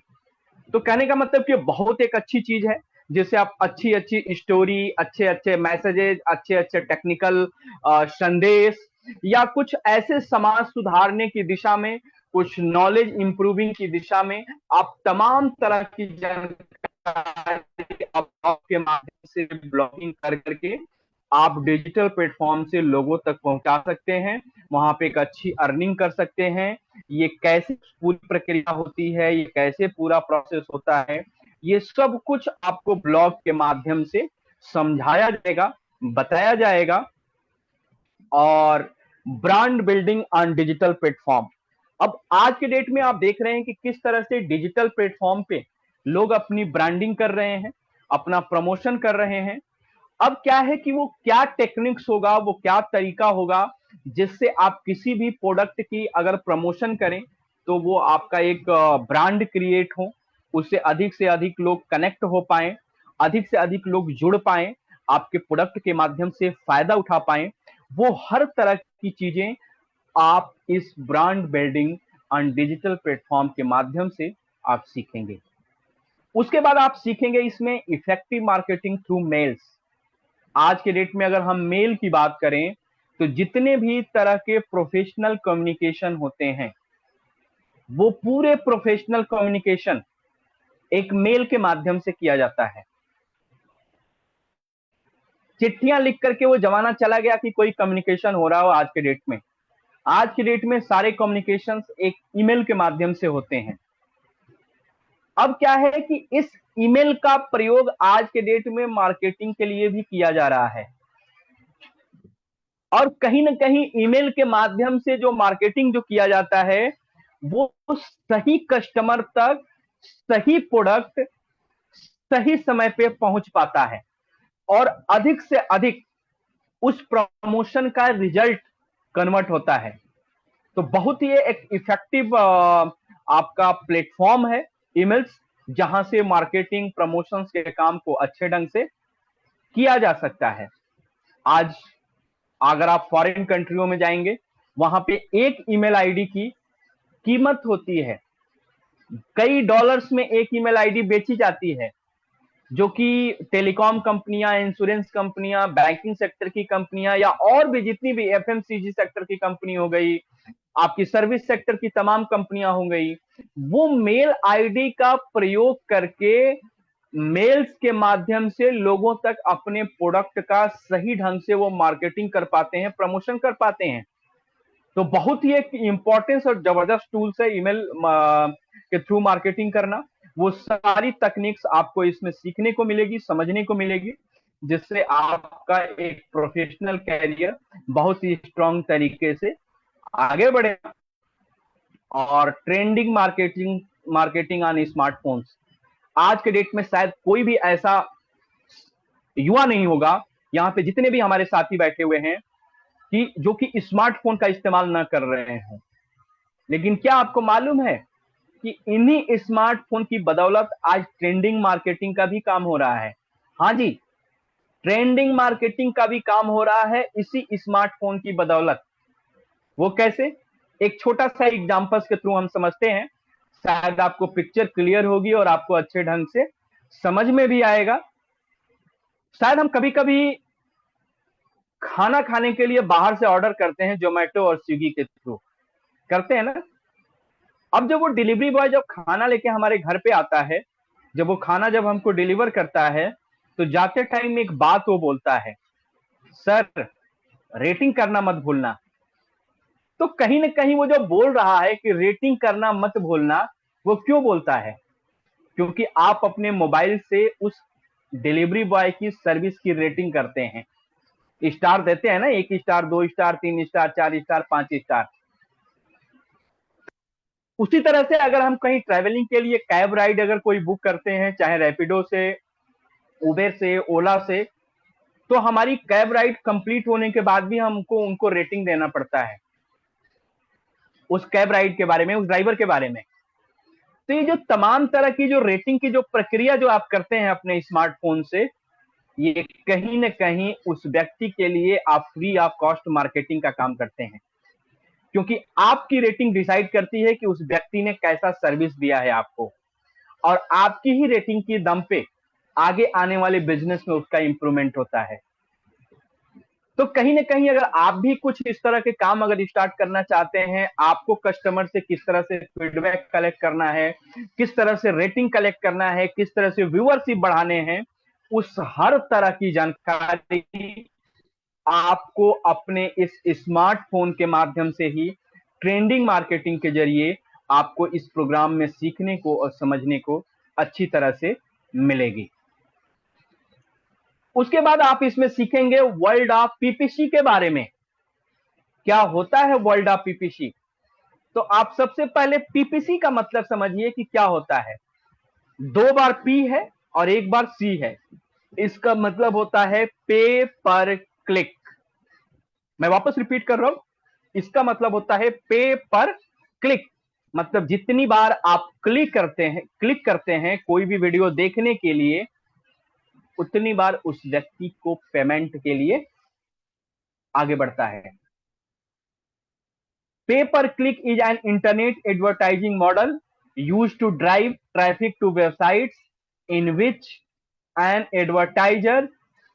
तो कहने का मतलब कि बहुत एक अच्छी चीज है, जिससे आप अच्छी अच्छी स्टोरी, अच्छे अच्छे मैसेजेस, अच्छे अच्छे टेक्निकल संदेश, या कुछ ऐसे समाज सुधारने की दिशा में, कुछ नॉलेज इंप्रूविंग की दिशा में आप तमाम तरह की जानकारी आपके माध्यम से ब्लॉगिंग कर करके आप डिजिटल प्लेटफॉर्म से लोगों तक पहुंचा सकते हैं, वहां पे एक अच्छी अर्निंग कर सकते हैं। ये कैसे पूरी प्रक्रिया होती है, ये कैसे पूरा प्रोसेस होता है, ये सब कुछ आपको ब्लॉग के माध्यम से समझाया जाएगा, बताया जाएगा। और brand building on digital platform, अब आज के डेट में आप देख रहे हैं कि किस तरह से डिजिटल प्लेटफॉर्म पे लोग अपनी ब्रांडिंग कर रहे हैं, अपना प्रमोशन कर रहे हैं। अब क्या है कि वो क्या टेक्निक्स होगा, वो क्या तरीका होगा जिससे आप किसी भी प्रोडक्ट की अगर प्रमोशन करें तो वो आपका एक ब्रांड क्रिएट हो, उससे से अधिक लोग कनेक्ट हो पाए, अधिक से अधिक लोग जुड़ पाए, आपके प्रोडक्ट के माध्यम से फायदा उठा पाए। वो हर तरह की चीजें आप इस brand building on digital platform के माध्यम से आप सीखेंगे। उसके बाद आप सीखेंगे इसमें इफेक्टिव मार्केटिंग थ्रू मेल्स। आज के डेट में अगर हम मेल की बात करें तो जितने भी तरह के प्रोफेशनल कम्युनिकेशन होते हैं, वो पूरे प्रोफेशनल कम्युनिकेशन एक मेल के माध्यम से किया जाता है। चिट्ठियां लिख करके वो जमाना चला गया कि कोई कम्युनिकेशन हो रहा हो। आज के डेट में, आज की डेट में सारे कम्युनिकेशंस एक ईमेल के माध्यम से होते हैं। अब क्या है कि इस ईमेल का प्रयोग आज के डेट में मार्केटिंग के लिए भी किया जा रहा है, और कहीं ना कहीं ईमेल के माध्यम से जो मार्केटिंग जो किया जाता है वो सही कस्टमर तक सही प्रोडक्ट सही समय पे पहुंच पाता है, और अधिक से अधिक उस प्रमोशन का रिजल्ट कन्वर्ट होता है। तो बहुत ही एक इफेक्टिव आपका प्लेटफॉर्म है ईमेल्स, जहां से मार्केटिंग प्रमोशंस के काम को अच्छे ढंग से किया जा सकता है। आज अगर आप फॉरेन कंट्रियों में जाएंगे, वहां पे एक ईमेल आईडी की कीमत होती है, कई डॉलर्स में एक ईमेल आईडी बेची जाती है, जो कि टेलीकॉम कंपनियां, इंश्योरेंस कंपनियां, बैंकिंग सेक्टर की कंपनियां, या और भी जितनी भी एफएमसीजी सेक्टर की कंपनी हो गई, आपकी सर्विस सेक्टर की तमाम कंपनियां हो गई, वो मेल आईडी का प्रयोग करके मेल्स के माध्यम से लोगों तक अपने प्रोडक्ट का सही ढंग से वो मार्केटिंग कर पाते हैं, प्रमोशन कर पाते हैं। तो बहुत ही एक इंपॉर्टेंस और जबरदस्त टूल्स है ईमेल के थ्रू मार्केटिंग करना। वो सारी तकनीक्स आपको इसमें सीखने को मिलेगी, समझने को मिलेगी, जिससे आपका एक प्रोफेशनल कैरियर बहुत ही स्ट्रांग तरीके से आगे बढ़ेगा। और trending marketing marketing on smartphones, आज के डेट में शायद कोई भी ऐसा युवा नहीं होगा, यहाँ पे जितने भी हमारे साथी बैठे हुए हैं, कि जो कि स्मार्टफोन का इस्तेमाल ना कर रहे हैं। लेकिन क्या आपको मालूम है कि इन्हीं स्मार्टफोन की बदौलत आज ट्रेंडिंग मार्केटिंग का भी काम हो रहा है। हाँ जी, ट्रेंडिंग मार्केटिंग का भी काम हो रहा है इसी स्मार्टफोन की बदौलत। वो कैसे? एक छोटा सा एग्जांपल्स के थ्रू हम समझते हैं, शायद आपको पिक्चर क्लियर होगी और आपको अच्छे ढंग से समझ में भी आएगा। शायद हम कभी कभी खाना खाने के लिए बाहर से ऑर्डर करते हैं, जोमेटो और स्विगी के थ्रू करते हैं ना। अब जब वो डिलीवरी बॉय जब खाना लेके हमारे घर पे आता है, जब वो खाना जब हमको डिलीवर करता है, तो जाते टाइम एक बात वो बोलता है, सर रेटिंग करना मत भूलना। तो कहीं ना कहीं वो जो बोल रहा है कि रेटिंग करना मत भूलना, वो क्यों बोलता है? क्योंकि आप अपने मोबाइल से उस डिलीवरी बॉय की सर्विस की रेटिंग करते हैं, स्टार देते हैं ना, 1 star, 2 star, 3 star, 4 star, 5 star. उसी तरह से अगर हम कहीं ट्रैवलिंग के लिए कैब राइड अगर कोई बुक करते हैं, चाहे रैपिडो से, उबेर से, ओला से, तो हमारी कैब राइड कंप्लीट होने के बाद भी हमको उनको रेटिंग देना पड़ता है उस कैब राइड के बारे में, उस ड्राइवर के बारे में। तो ये जो तमाम तरह की जो रेटिंग की जो प्रक्रिया जो आप करते हैं अपने स्मार्टफोन से, ये कहीं ना कहीं उस व्यक्ति के लिए आप फ्री ऑफ कॉस्ट मार्केटिंग का काम करते हैं, क्योंकि आपकी रेटिंग डिसाइड करती है कि उस व्यक्ति ने कैसा सर्विस दिया है आपको, और आपकी ही रेटिंग की दम पे आगे आने वाले बिजनेस में उसका इंप्रूवमेंट होता है। तो कहीं ना कहीं अगर आप भी कुछ इस तरह के काम अगर स्टार्ट करना चाहते हैं, आपको कस्टमर से किस तरह से फीडबैक कलेक्ट करना है, किस तरह से रेटिंग कलेक्ट करना है, किस तरह से व्यूअरशिप बढ़ाने हैं, उस हर तरह की जानकारी आपको अपने इस स्मार्टफोन के माध्यम से ही ट्रेंडिंग मार्केटिंग के जरिए आपको इस प्रोग्राम में सीखने को और समझने को अच्छी तरह से मिलेगी। उसके बाद आप इसमें सीखेंगे वर्ल्ड ऑफ पीपीसी के बारे में। क्या होता है वर्ल्ड ऑफ पीपीसी? तो आप सबसे पहले पीपीसी का मतलब समझिए कि क्या होता है। 2 बार पी है और 1 बार सी है। इसका मतलब होता है पे पर क्लिक। मैं वापस रिपीट कर रहा हूं, इसका मतलब होता है पे पर क्लिक। मतलब जितनी बार आप क्लिक करते हैं कोई भी वीडियो देखने के लिए, उतनी बार उस व्यक्ति को पेमेंट के लिए आगे बढ़ता है। Pay per click is an internet advertising model used to drive traffic to websites in which an advertiser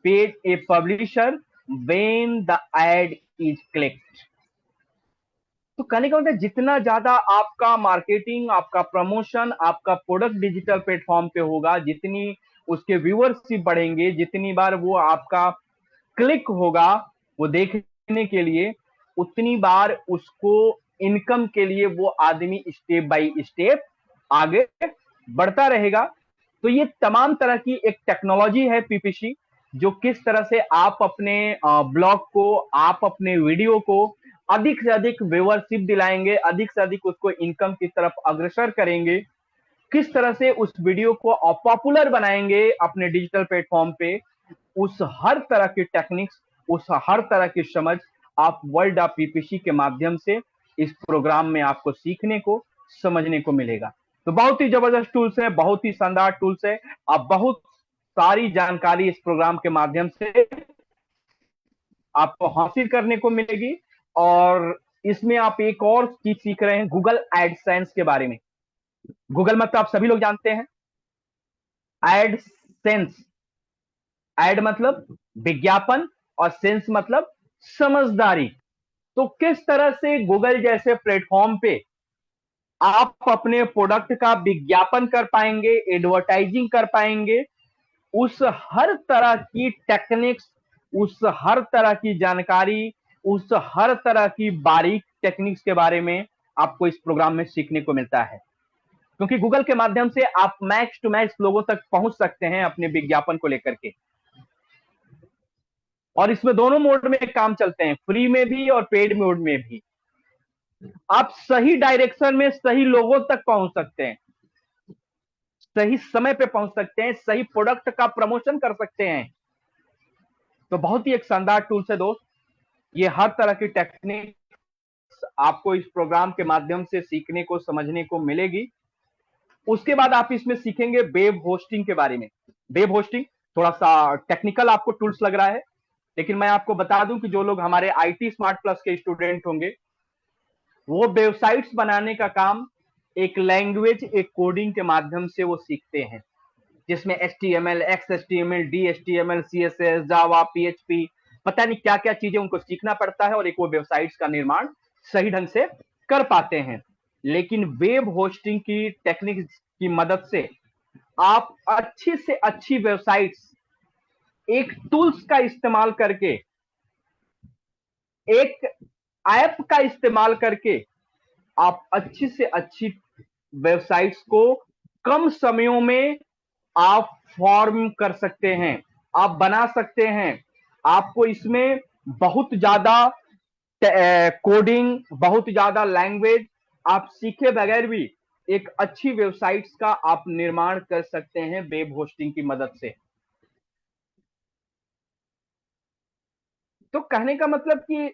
paid a publisher when the ad is clicked. तो कहने का मतलब जितना ज्यादा आपका मार्केटिंग, आपका प्रमोशन, आपका प्रोडक्ट डिजिटल प्लेटफॉर्म पे होगा, जितनी उसके व्यूअरशिप बढ़ेंगे, जितनी बार वो आपका क्लिक होगा वो देखने के लिए, उतनी बार उसको इनकम के लिए वो आदमी स्टेप बाय स्टेप आगे बढ़ता रहेगा। तो ये तमाम तरह की एक टेक्नोलॉजी है पीपीसी, जो किस तरह से आप अपने ब्लॉग को, आप अपने वीडियो को अधिक से अधिक व्यूअरशिप दिलाएंगे, अधिक से अधिक उसको इनकम की तरफ अग्रसर करेंगे, किस तरह से उस वीडियो को पॉपुलर बनाएंगे अपने डिजिटल प्लेटफॉर्म पे, उस हर तरह की टेक्निक्स, उस हर तरह की समझ आप वर्ल्ड ऑफ पीपीसी के माध्यम से इस प्रोग्राम में आपको सीखने को, समझने को मिलेगा। तो बहुत ही जबरदस्त टूल्स है, बहुत ही शानदार टूल्स है। आप बहुत सारी जानकारी इस प्रोग्राम के माध्यम से आपको हासिल करने को मिलेगी। और इसमें आप एक और चीज सीख रहे हैं गूगल एडसेंस के बारे में। गूगल मतलब आप सभी लोग जानते हैं, एडसेंस। एड मतलब विज्ञापन और सेंस मतलब समझदारी। तो किस तरह से गूगल जैसे प्लेटफॉर्म पे आप अपने प्रोडक्ट का विज्ञापन कर पाएंगे, एडवर्टाइजिंग कर पाएंगे, उस हर तरह की टेक्निक्स, उस हर तरह की जानकारी, उस हर तरह की बारीक टेक्निक्स के बारे में आपको इस प्रोग्राम में सीखने को मिलता है। क्योंकि गूगल के माध्यम से आप मैक्स टू मैक्स लोगों तक पहुंच सकते हैं अपने विज्ञापन को लेकर के। और इसमें दोनों मोड में काम चलते हैं, फ्री में भी और पेड मोड में भी। आप सही डायरेक्शन में सही लोगों तक पहुंच सकते हैं, सही समय पे पहुंच सकते हैं, सही प्रोडक्ट का प्रमोशन कर सकते हैं। तो बहुत ही एक शानदार टूल्स है दोस्त। ये हर तरह की टेक्निक आपको इस प्रोग्राम के माध्यम से सीखने को, समझने को मिलेगी। उसके बाद आप इसमें सीखेंगे वेब होस्टिंग के बारे में। वेब होस्टिंग थोड़ा सा टेक्निकल आपको टूल्स लग रहा है, लेकिन मैं आपको बता दूं कि जो लोग हमारे आईटी स्मार्ट प्लस के स्टूडेंट होंगे, वो वेबसाइट्स बनाने का काम एक लैंग्वेज, एक कोडिंग के माध्यम से वो सीखते हैं, जिसमें HTML, XHTML, DHTML, CSS, जावा, PHP, पता नहीं क्या क्या चीजें उनको सीखना पड़ता है और एक वो वेबसाइट्स का निर्माण सही ढंग से कर पाते हैं। लेकिन वेब होस्टिंग की टेक्निक की मदद से आप अच्छी से अच्छी वेबसाइट्स एक टूल्स का इस्तेमाल करके, एक ऐप का इस्तेमाल करके आप अच्छी से अच्छी वेबसाइट्स को कम समयों में आप फॉर्म कर सकते हैं, आप बना सकते हैं। आपको इसमें बहुत ज्यादा कोडिंग, बहुत ज्यादा लैंग्वेज आप सीखे बगैर भी एक अच्छी वेबसाइट्स का आप निर्माण कर सकते हैं वेब होस्टिंग की मदद से। तो कहने का मतलब कि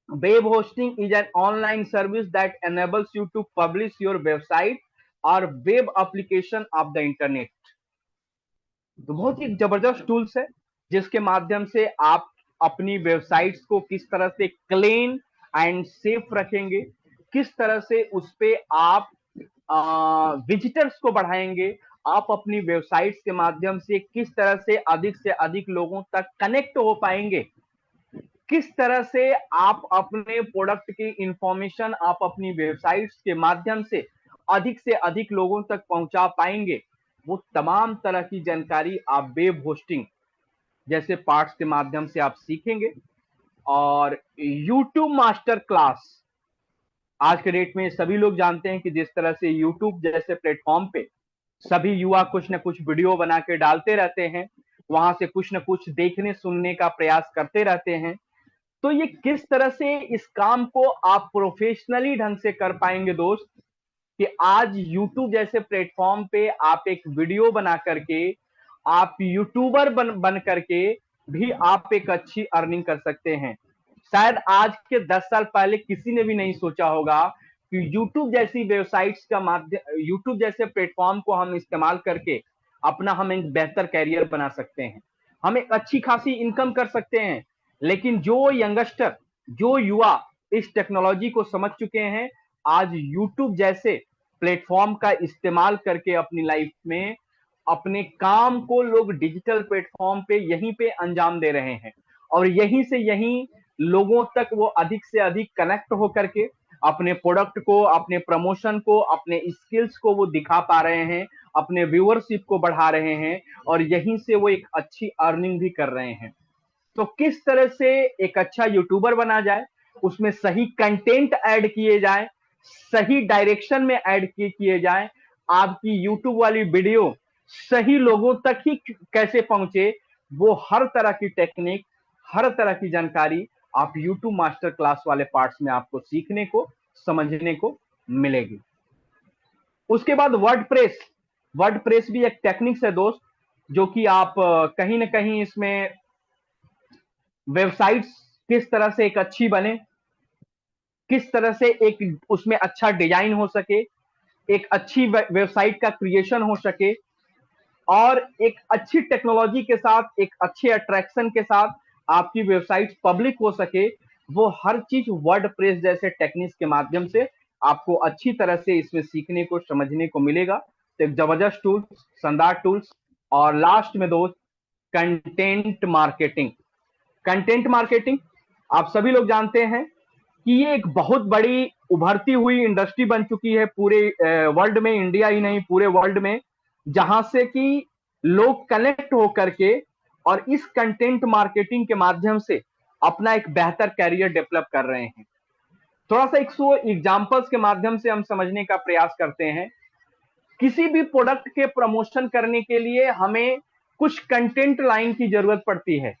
web hosting is an online service that enables you to publish your website और web application of the internet. तो बहुत ही जबरदस्त टूल्स है, जिसके माध्यम से आप अपनी वेबसाइट्स को किस तरह से क्लीन एंड सेफ रखेंगे, किस तरह से उस पे आप विजिटर्स को बढ़ाएंगे, आप अपनी वेबसाइट्स के माध्यम से किस तरह से अधिक लोगों तक कनेक्ट हो पाएंगे, किस तरह से आप अपने प्रोडक्ट की इंफॉर्मेशन आप अपनी वेबसाइट्स के माध्यम से अधिक लोगों तक पहुंचा पाएंगे, वो तमाम तरह की जानकारी आप वेब होस्टिंग जैसे पार्ट्स के माध्यम से आप सीखेंगे। और यूट्यूब मास्टर क्लास, आज के डेट में सभी लोग जानते हैं कि जिस तरह से यूट्यूब जैसे प्लेटफॉर्म पे सभी युवा कुछ न कुछ वीडियो बना के डालते रहते हैं, वहां से कुछ न कुछ देखने सुनने का प्रयास करते रहते हैं। तो ये किस तरह से इस काम को आप प्रोफेशनली ढंग से कर पाएंगे दोस्त, कि आज यूट्यूब जैसे प्लेटफॉर्म पे आप एक वीडियो बना करके, आप यूट्यूबर बन करके भी आप एक अच्छी अर्निंग कर सकते हैं। शायद आज के 10 साल पहले किसी ने भी नहीं सोचा होगा कि यूट्यूब जैसी वेबसाइट्स का माध्यम, यूट्यूब जैसे प्लेटफॉर्म को हम इस्तेमाल करके अपना हम एक बेहतर कैरियर बना सकते हैं, हम एक अच्छी खासी इनकम कर सकते हैं। लेकिन जो यंगस्टर, जो युवा इस टेक्नोलॉजी को समझ चुके हैं, आज यूट्यूब जैसे प्लेटफॉर्म का इस्तेमाल करके अपनी लाइफ में अपने काम को लोग डिजिटल प्लेटफॉर्म पे यहीं पे अंजाम दे रहे हैं। और यहीं से यहीं लोगों तक वो अधिक से अधिक कनेक्ट होकर के अपने प्रोडक्ट को, अपने प्रमोशन को, अपने स्किल्स को वो दिखा पा रहे हैं, अपने व्यूअरशिप को बढ़ा रहे हैं, और यहीं से वो एक अच्छी अर्निंग भी कर रहे हैं। तो किस तरह से एक अच्छा यूट्यूबर बना जाए, उसमें सही कंटेंट ऐड किए जाए, सही डायरेक्शन में ऐड किए जाए, आपकी यूट्यूब वाली वीडियो सही लोगों तक ही कैसे पहुंचे, वो हर तरह की टेक्निक, हर तरह की जानकारी आप यूट्यूब मास्टर क्लास वाले पार्ट्स में आपको सीखने को, समझने को मिलेगी। उसके बाद वर्डप्रेस, वर्डप्रेस भी एक टेक्निक्स है दोस्त, जो कि आप कहीं ना कहीं इसमें वेबसाइट्स किस तरह से एक अच्छी बने, किस तरह से एक उसमें अच्छा डिजाइन हो सके, एक अच्छी वेबसाइट का क्रिएशन हो सके, और एक अच्छी टेक्नोलॉजी के साथ, एक अच्छे अट्रैक्शन के साथ आपकी वेबसाइट पब्लिक हो सके, वो हर चीज वर्डप्रेस जैसे टेक्निक्स के माध्यम से आपको अच्छी तरह से इसमें सीखने को, समझने को मिलेगा। तो एक जबरदस्त टूल्स, शानदार टूल्स। और लास्ट में दोस्त, कंटेंट मार्केटिंग। कंटेंट मार्केटिंग आप सभी लोग जानते हैं कि ये एक बहुत बड़ी उभरती हुई इंडस्ट्री बन चुकी है पूरे वर्ल्ड में, इंडिया ही नहीं पूरे वर्ल्ड में, जहां से कि लोग कनेक्ट होकर के और इस कंटेंट मार्केटिंग के माध्यम से अपना एक बेहतर कैरियर डेवलप कर रहे हैं। थोड़ा सा एक सो एग्जांपल्स के माध्यम से हम समझने का प्रयास करते हैं। किसी भी प्रोडक्ट के प्रमोशन करने के लिए हमें कुछ कंटेंट लाइन की जरूरत पड़ती है।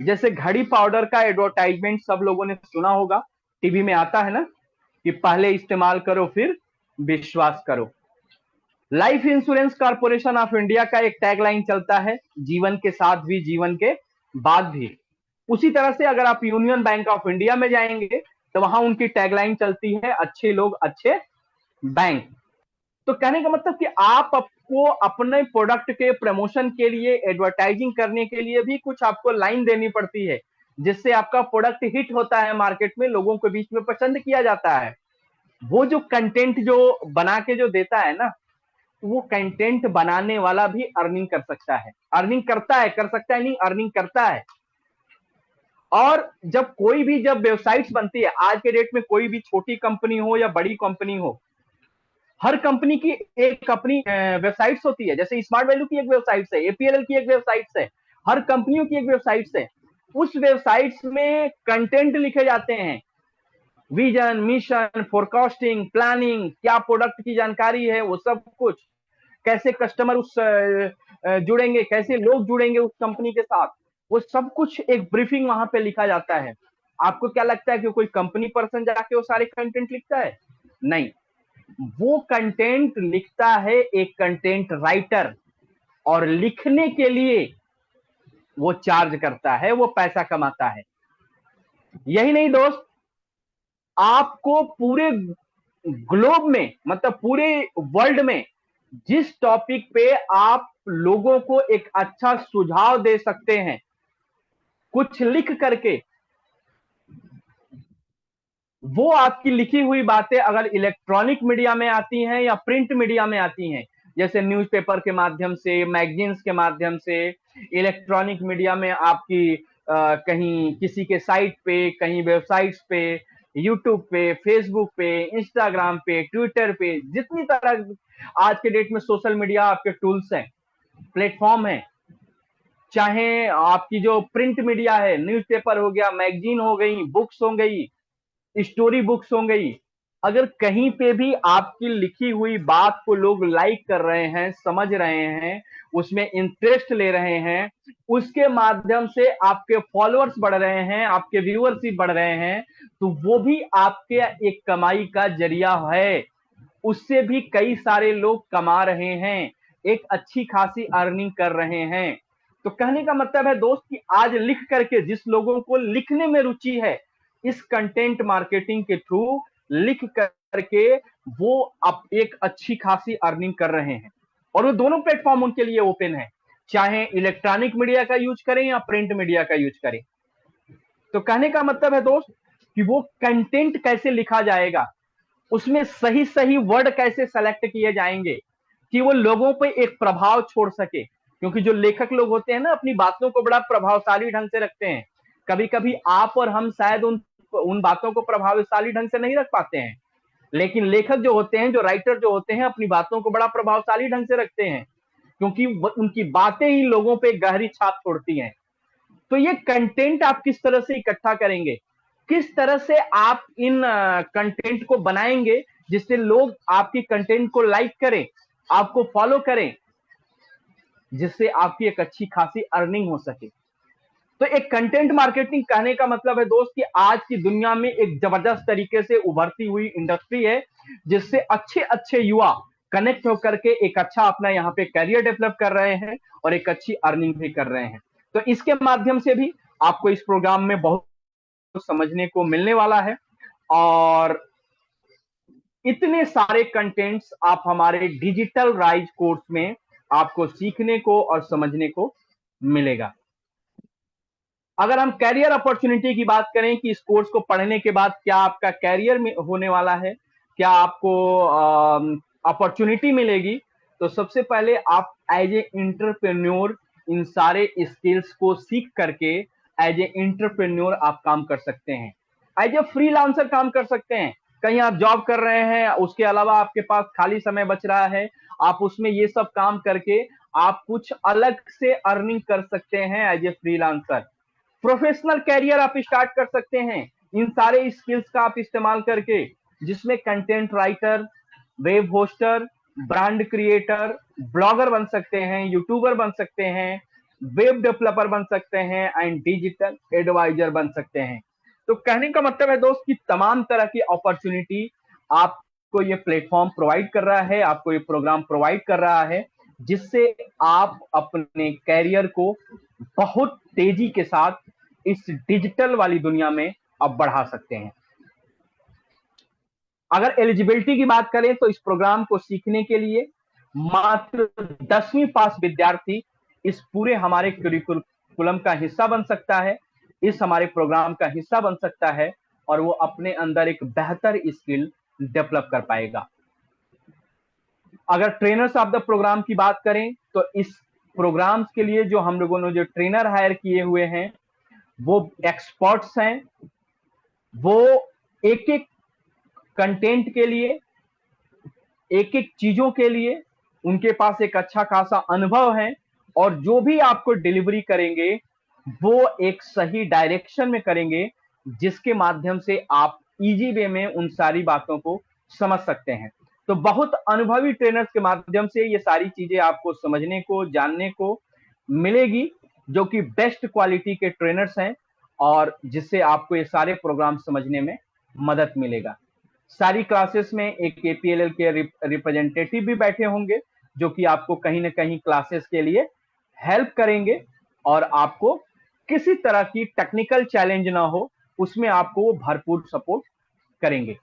जैसे घड़ी पाउडर का एडवर्टाइजमेंट सब लोगों ने सुना होगा, टीवी में आता है ना, कि पहले इस्तेमाल करो फिर विश्वास करो। Life insurance corporation of India का एक टैगलाइन चलता है, जीवन के साथ भी जीवन के बाद भी। उसी तरह से अगर आप यूनियन बैंक ऑफ इंडिया में जाएंगे तो वहां उनकी टैगलाइन चलती है, अच्छे लोग अच्छे बैंक। तो कहने का मतलब कि आपको अपने प्रोडक्ट के प्रमोशन के लिए, एडवर्टाइजिंग करने के लिए भी कुछ आपको लाइन देनी पड़ती है, जिससे आपका प्रोडक्ट हिट होता है, मार्केट में लोगों के बीच में पसंद किया जाता है। वो जो कंटेंट जो बना के जो देता है ना, वो कंटेंट बनाने वाला भी अर्निंग कर सकता है, अर्निंग करता है, कर सकता है नहीं, अर्निंग करता है। और जब कोई भी, जब वेबसाइट्स बनती है आज के डेट में, कोई भी छोटी कंपनी हो या बड़ी कंपनी हो, हर कंपनी की एक अपनी वेबसाइट्स होती है। जैसे स्मार्ट वैल्यू की एक वेबसाइट है, एपीएलएल की एक वेबसाइट है, हर कंपनियों की एक वेबसाइट है। उस वेबसाइट्स में कंटेंट लिखे जाते हैं, विजन, मिशन, फोरकास्टिंग, प्लानिंग, क्या प्रोडक्ट की जानकारी है, वो सब कुछ, कैसे कस्टमर उस जुड़ेंगे, कैसे लोग जुड़ेंगे उस कंपनी के साथ, वो सब कुछ एक ब्रीफिंग वहां पे लिखा जाता है। आपको क्या लगता है कि कोई कंपनी पर्सन जाके वो सारे कंटेंट लिखता है? नहीं, वो कंटेंट लिखता है एक कंटेंट राइटर, और लिखने के लिए वो चार्ज करता है, वो पैसा कमाता है। यही नहीं दोस्त, आपको पूरे ग्लोब में, मतलब पूरे वर्ल्ड में, जिस टॉपिक पे आप लोगों को एक अच्छा सुझाव दे सकते हैं कुछ लिख करके, वो आपकी लिखी हुई बातें अगर इलेक्ट्रॉनिक मीडिया में आती हैं या प्रिंट मीडिया में आती हैं, जैसे न्यूज़पेपर के माध्यम से, मैगजीन्स के माध्यम से, इलेक्ट्रॉनिक मीडिया में आपकी कहीं किसी के साइट पे, कहीं वेबसाइट्स पे, यूट्यूब पे, फेसबुक पे, इंस्टाग्राम पे, ट्विटर पे, जितनी तरह आज के डेट में सोशल मीडिया आपके टूल्स हैं, प्लेटफॉर्म है, चाहे आपकी जो प्रिंट मीडिया है, न्यूज़पेपर हो गया, मैगजीन हो गई, बुक्स हो गई, स्टोरी बुक्स हो गई, अगर कहीं पे भी आपकी लिखी हुई बात को लोग लाइक कर रहे हैं, समझ रहे हैं, उसमें इंटरेस्ट ले रहे हैं, उसके माध्यम से आपके फॉलोअर्स बढ़ रहे हैं, आपके व्यूअरशिप बढ़ रहे हैं, तो वो भी आपके एक कमाई का जरिया है। उससे भी कई सारे लोग कमा रहे हैं, एक अच्छी खासी अर्निंग कर रहे हैं। तो कहने का मतलब है दोस्त कि आज लिख करके, जिस लोगों को लिखने में रुचि है, इस कंटेंट मार्केटिंग के थ्रू लिख करके वो अब एक अच्छी खासी अर्निंग कर रहे हैं, और वो दोनों प्लेटफॉर्म उनके लिए ओपन है, चाहे इलेक्ट्रॉनिक मीडिया का यूज करें या प्रिंट मीडिया का यूज करें। तो कहने का मतलब है दोस्त कि वो कंटेंट कैसे लिखा जाएगा, उसमें सही सही वर्ड कैसे सेलेक्ट किए जाएंगे कि वो लोगों पे एक प्रभाव छोड़ सके, क्योंकि जो लेखक लोग होते हैं ना, अपनी बातों को बड़ा प्रभावशाली ढंग से रखते हैं। कभी कभी आप और हम शायद उन बातों को प्रभावशाली ढंग से नहीं रख पाते हैं, लेकिन लेखक जो होते हैं, जो राइटर जो होते हैं, अपनी बातों को बड़ा प्रभावशाली ढंग से रखते हैं, क्योंकि उनकी बातें ही लोगों पे गहरी छाप छोड़ती हैं। तो ये कंटेंट आप किस तरह से इकट्ठा करेंगे, किस तरह से आप इन कंटेंट को बनाएंगे जिससे लोग आपकी कंटेंट को लाइक करें, आपको फॉलो करें, जिससे आपकी एक अच्छी खासी अर्निंग हो सके। तो एक कंटेंट मार्केटिंग कहने का मतलब है दोस्त कि आज की दुनिया में एक जबरदस्त तरीके से उभरती हुई इंडस्ट्री है, जिससे अच्छे अच्छे युवा कनेक्ट होकर के एक अच्छा अपना यहाँ पे करियर डेवलप कर रहे हैं और एक अच्छी अर्निंग भी कर रहे हैं। तो इसके माध्यम से भी आपको इस प्रोग्राम में बहुत समझने को मिलने वाला है, और इतने सारे कंटेंट्स आप हमारे डिजिटल राइज कोर्स में आपको सीखने को और समझने को मिलेगा। अगर हम कैरियर अपॉर्चुनिटी की बात करें कि इस कोर्स को पढ़ने के बाद क्या आपका कैरियर में होने वाला है, क्या आपको अपॉर्चुनिटी मिलेगी, तो सबसे पहले आप एज ए इंटरप्रेन्योर इन सारे स्किल्स को सीख करके एज ए इंटरप्रेन्योर आप काम कर सकते हैं, एज ए फ्रीलांसर काम कर सकते हैं। कहीं आप जॉब कर रहे हैं, उसके अलावा आपके पास खाली समय बच रहा है, आप उसमें ये सब काम करके आप कुछ अलग से अर्निंग कर सकते हैं as a freelancer. Professional career आप स्टार्ट कर सकते हैं इन सारे स्किल्स का आप इस्तेमाल करके, जिसमें content writer, web होस्टर, brand creator, blogger बन सकते हैं, यूट्यूबर बन सकते हैं, वेब डेवलपर बन सकते हैं एंड डिजिटल एडवाइजर बन सकते हैं। तो कहने का मतलब है दोस्त कि तमाम तरह की अपॉर्चुनिटी आपको ये प्लेटफॉर्म प्रोवाइड कर रहा है, आपको ये प्रोग्राम प्रोवाइड कर रहा है, जिससे आप अपने कैरियर को बहुत तेजी के साथ इस डिजिटल वाली दुनिया में अब बढ़ा सकते हैं। अगर एलिजिबिलिटी की बात करें तो इस प्रोग्राम को सीखने के लिए मात्र 10वीं पास विद्यार्थी इस पूरे हमारे करिकुलम का हिस्सा बन सकता है, इस हमारे प्रोग्राम का हिस्सा बन सकता है, और वो अपने अंदर एक बेहतर स्किल डेवलप कर पाएगा। अगर ट्रेनर्स ऑफ द प्रोग्राम की बात करें तो इस प्रोग्राम्स के लिए जो हम लोगों ने जो ट्रेनर हायर किए हुए हैं, वो एक्सपर्ट्स हैं, वो एक एक कंटेंट के लिए, एक एक चीजों के लिए उनके पास एक अच्छा खासा अनुभव है, और जो भी आपको डिलीवरी करेंगे वो एक सही डायरेक्शन में करेंगे, जिसके माध्यम से आप इजी वे में उन सारी बातों को समझ सकते हैं। तो बहुत अनुभवी ट्रेनर्स के माध्यम से ये सारी चीजें आपको समझने को, जानने को मिलेगी, जो कि बेस्ट क्वालिटी के ट्रेनर्स हैं, और जिससे आपको ये सारे प्रोग्राम समझने में मदद मिलेगा। सारी क्लासेस में एक एपीएलएल के रिप्रेजेंटेटिव भी बैठे होंगे, जो कि आपको कहीं ना कहीं क्लासेस के लिए हेल्प करेंगे, और आपको किसी तरह की टेक्निकल चैलेंज ना हो उसमें आपको वो भरपूर सपोर्ट करेंगे।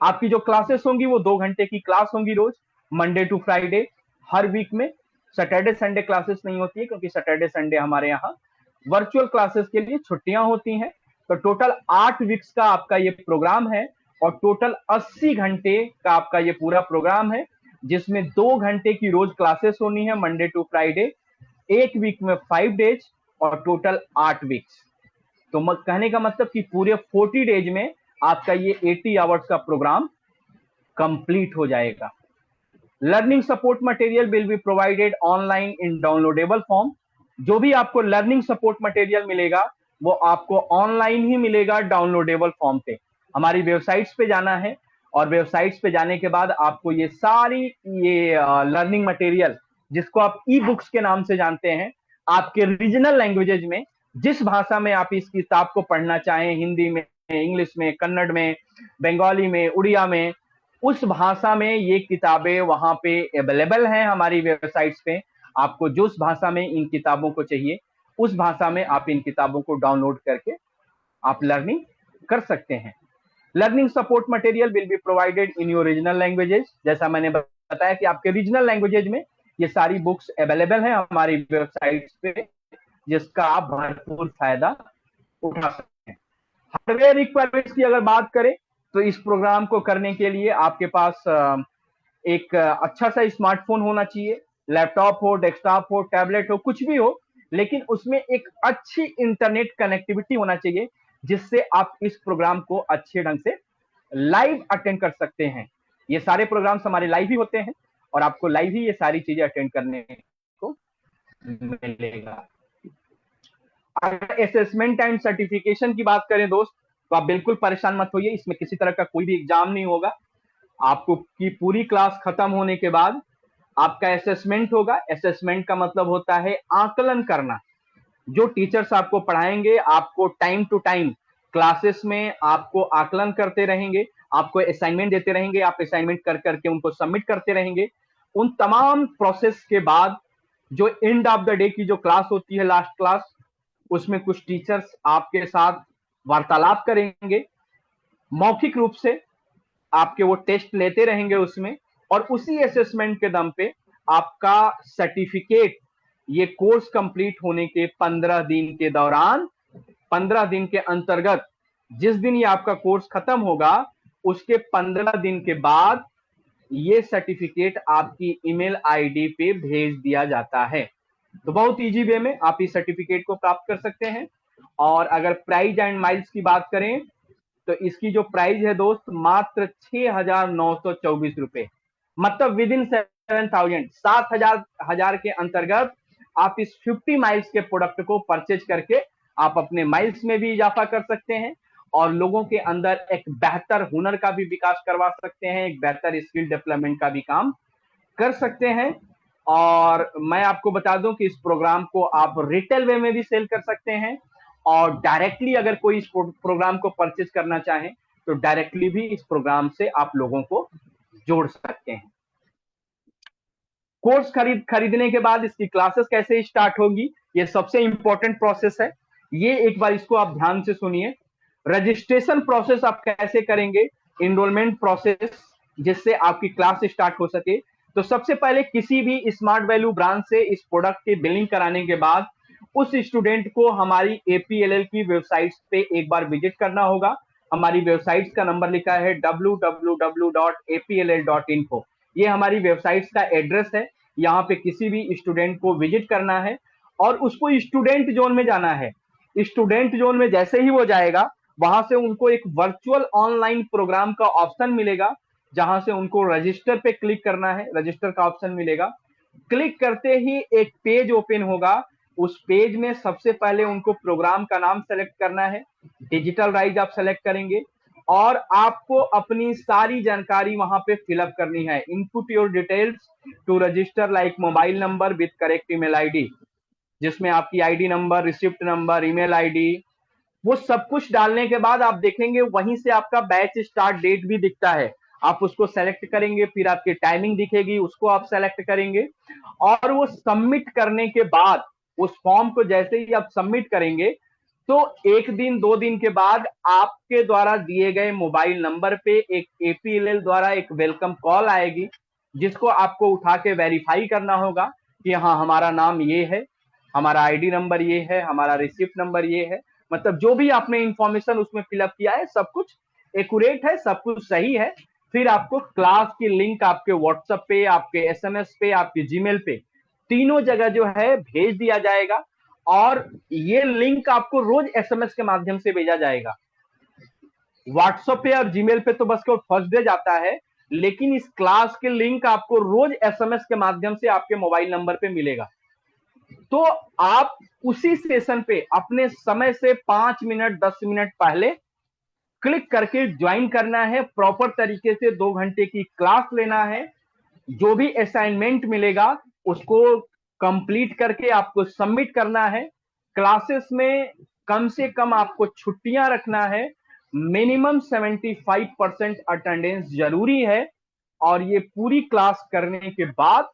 आपकी जो क्लासेस होंगी वो 2 घंटे की क्लास होंगी रोज, मंडे टू फ्राइडे, हर वीक में। सैटरडे संडे क्लासेस नहीं होती है, क्योंकि सैटरडे संडे हमारे यहाँ वर्चुअल क्लासेस के लिए छुट्टियां होती हैं। तो टोटल 8 वीक्स का आपका ये प्रोग्राम है, और टोटल 80 घंटे का आपका ये पूरा प्रोग्राम है, जिसमें 2 घंटे की रोज क्लासेस होनी है मंडे टू फ्राइडे, एक वीक में 5 डेज, और टोटल 8 वीक्स। तो कहने का मतलब कि पूरे 40 डेज में आपका ये 80 आवर्स का प्रोग्राम कंप्लीट हो जाएगा। Learning support material will be provided online in downloadable form, जो भी आपको लर्निंग सपोर्ट मटेरियल मिलेगा वो आपको ऑनलाइन ही मिलेगा डाउनलोडेबल फॉर्म पे। हमारी वेबसाइट्स पे जाना है और वेबसाइट्स पे जाने के बाद आपको ये सारी ये लर्निंग मटेरियल, जिसको आप ई बुक्स के नाम से जानते हैं, आपके रीजनल लैंग्वेजेज में, जिस भाषा में आप इस किताब को पढ़ना चाहें, हिंदी में, इंग्लिश में, कन्नड़ में, बंगाली में, उड़िया में, उस भाषा में ये किताबें वहां पे अवेलेबल हैं हमारी वेबसाइट्स पे। आपको जिस भाषा में इन किताबों को चाहिए उस भाषा में आप इन किताबों को डाउनलोड करके आप लर्निंग कर सकते हैं। Learning support material will be provided in your regional languages. जैसा मैंने बताया कि आपके रीजनल लैंग्वेजेज में ये सारी बुक्स अवेलेबल हैं हमारी वेबसाइट पे, जिसका आप भरपूर फायदा उठा सकते हैं। हार्डवेयर रिक्वायरमेंट्स की अगर बात करें तो इस प्रोग्राम को करने के लिए आपके पास एक अच्छा सा स्मार्टफोन होना चाहिए, लैपटॉप हो, डेस्कटॉप हो, टैबलेट हो, कुछ भी हो, लेकिन उसमें एक अच्छी इंटरनेट कनेक्टिविटी होना चाहिए जिससे आप इस प्रोग्राम को अच्छे ढंग से लाइव अटेंड कर सकते हैं। ये सारे प्रोग्राम्स हमारे लाइव ही होते हैं और आपको लाइव ही ये सारी चीजें अटेंड करने को मिलेगा। अगर असेसमेंट एंड सर्टिफिकेशन की बात करें दोस्त, तो आप बिल्कुल परेशान मत होइए, इसमें किसी तरह का कोई भी एग्जाम नहीं होगा। आपको की पूरी क्लास खत्म होने के बाद आपका असेसमेंट होगा। असेसमेंट का मतलब होता है आकलन करना। जो टीचर्स आपको पढ़ाएंगे आपको टाइम टू टाइम क्लासेस में आपको आकलन करते रहेंगे, आपको असाइनमेंट देते रहेंगे, आप असाइनमेंट कर करके उनको सबमिट करते रहेंगे। उन तमाम प्रोसेस के बाद जो एंड ऑफ द डे की जो क्लास होती है, लास्ट क्लास, उसमें कुछ टीचर्स आपके साथ वार्तालाप करेंगे, मौखिक रूप से आपके वो टेस्ट लेते रहेंगे उसमें, और उसी असेसमेंट के दम पे आपका सर्टिफिकेट, ये कोर्स कंप्लीट होने के 15 दिन के दौरान, 15 दिन के अंतर्गत, जिस दिन ये आपका कोर्स खत्म होगा उसके 15 दिन के बाद ये सर्टिफिकेट आपकी ईमेल आईडी पे भेज दिया जाता है। तो बहुत इजी वे में आप इस सर्टिफिकेट को प्राप्त कर सकते हैं। और अगर प्राइज एंड माइल्स की बात करें तो इसकी जो प्राइस है दोस्त, मात्र 6,924 रुपए, मतलब विद इन 7,000, 7,000 के अंतर्गत आप इस 50 माइल्स के प्रोडक्ट को परचेज करके आप अपने माइल्स में भी इजाफा कर सकते हैं और लोगों के अंदर एक बेहतर हुनर का भी विकास करवा सकते हैं, एक बेहतर स्किल डेवलपमेंट का भी काम कर सकते हैं। और मैं आपको बता दूं कि इस प्रोग्राम को आप रिटेल वे में भी सेल कर सकते हैं और डायरेक्टली अगर कोई इस प्रोग्राम को परचेज करना चाहे तो डायरेक्टली भी इस प्रोग्राम से आप लोगों को जोड़ सकते हैं। कोर्स खरीदने के बाद इसकी क्लासेस कैसे स्टार्ट होगी, ये सबसे इंपॉर्टेंट प्रोसेस है। ये एक बार इसको आप ध्यान से सुनिए। रजिस्ट्रेशन प्रोसेस आप कैसे करेंगे, इनरोलमेंट प्रोसेस, जिससे आपकी क्लास स्टार्ट हो सके। तो सबसे पहले किसी भी स्मार्ट वैल्यू ब्रांच से इस प्रोडक्ट की बिलिंग कराने के बाद उस स्टूडेंट को हमारी एपीएलएल की वेबसाइट पे एक बार विजिट करना होगा। हमारी वेबसाइट का नंबर लिखा है www.apll.info। ये हमारी वेबसाइट का एड्रेस है। यहाँ पे किसी भी स्टूडेंट को विजिट करना है और उसको स्टूडेंट जोन में जाना है। स्टूडेंट जोन में जैसे ही वो जाएगा वहां से उनको एक वर्चुअल ऑनलाइन प्रोग्राम का ऑप्शन मिलेगा, जहां से उनको रजिस्टर पे क्लिक करना है, रजिस्टर का ऑप्शन मिलेगा। क्लिक करते ही एक पेज ओपन होगा। उस पेज में सबसे पहले उनको प्रोग्राम का नाम सेलेक्ट करना है, डिजिटल राइज आप सेलेक्ट करेंगे और आपको अपनी सारी जानकारी वहां पे फिलअप करनी है। Input your details to register like mobile number with correct email ID, जिसमें आपकी ID number, receipt number, email ID, वो सब कुछ डालने के बाद आप देखेंगे वहीं से आपका बैच स्टार्ट डेट भी दिखता है। आप उसको सेलेक्ट करेंगे, फिर आपकी टाइमिंग दिखेगी, उसको आप सेलेक्ट करेंगे और वो सबमिट करने के बाद, उस फॉर्म को जैसे ही आप सबमिट करेंगे तो एक दिन 2 दिन के बाद आपके द्वारा दिए गए मोबाइल नंबर पे एक एपीएलएल द्वारा एक वेलकम कॉल आएगी, जिसको आपको उठा के वेरीफाई करना होगा कि हाँ हमारा नाम ये है, हमारा आईडी नंबर ये है, हमारा रिसिप्ट नंबर ये है, मतलब जो भी आपने इंफॉर्मेशन उसमें फिलअप किया है सब कुछ एक्यूरेट है, सब कुछ सही है। फिर आपको क्लास की लिंक आपके व्हाट्सएप पे, आपके एसएमएस पे, आपके जीमेल पे, तीनों जगह जो है भेज दिया जाएगा और ये लिंक आपको रोज एसएमएस के माध्यम से भेजा जाएगा। व्हाट्सएप पे और जीमेल पे तो बस केवल फर्स्ट डे जाता है, लेकिन इस क्लास के लिंक आपको रोज एसएमएस के माध्यम से आपके मोबाइल नंबर पे मिलेगा। तो आप उसी सेशन पे अपने समय से 5 मिनट 10 मिनट पहले क्लिक करके ज्वाइन करना है। प्रॉपर तरीके से 2 घंटे की क्लास लेना है। जो भी असाइनमेंट मिलेगा उसको कंप्लीट करके आपको सबमिट करना है। क्लासेस में कम से कम आपको छुट्टियां रखना है। मिनिमम 75% अटेंडेंस जरूरी है। और ये पूरी क्लास करने के बाद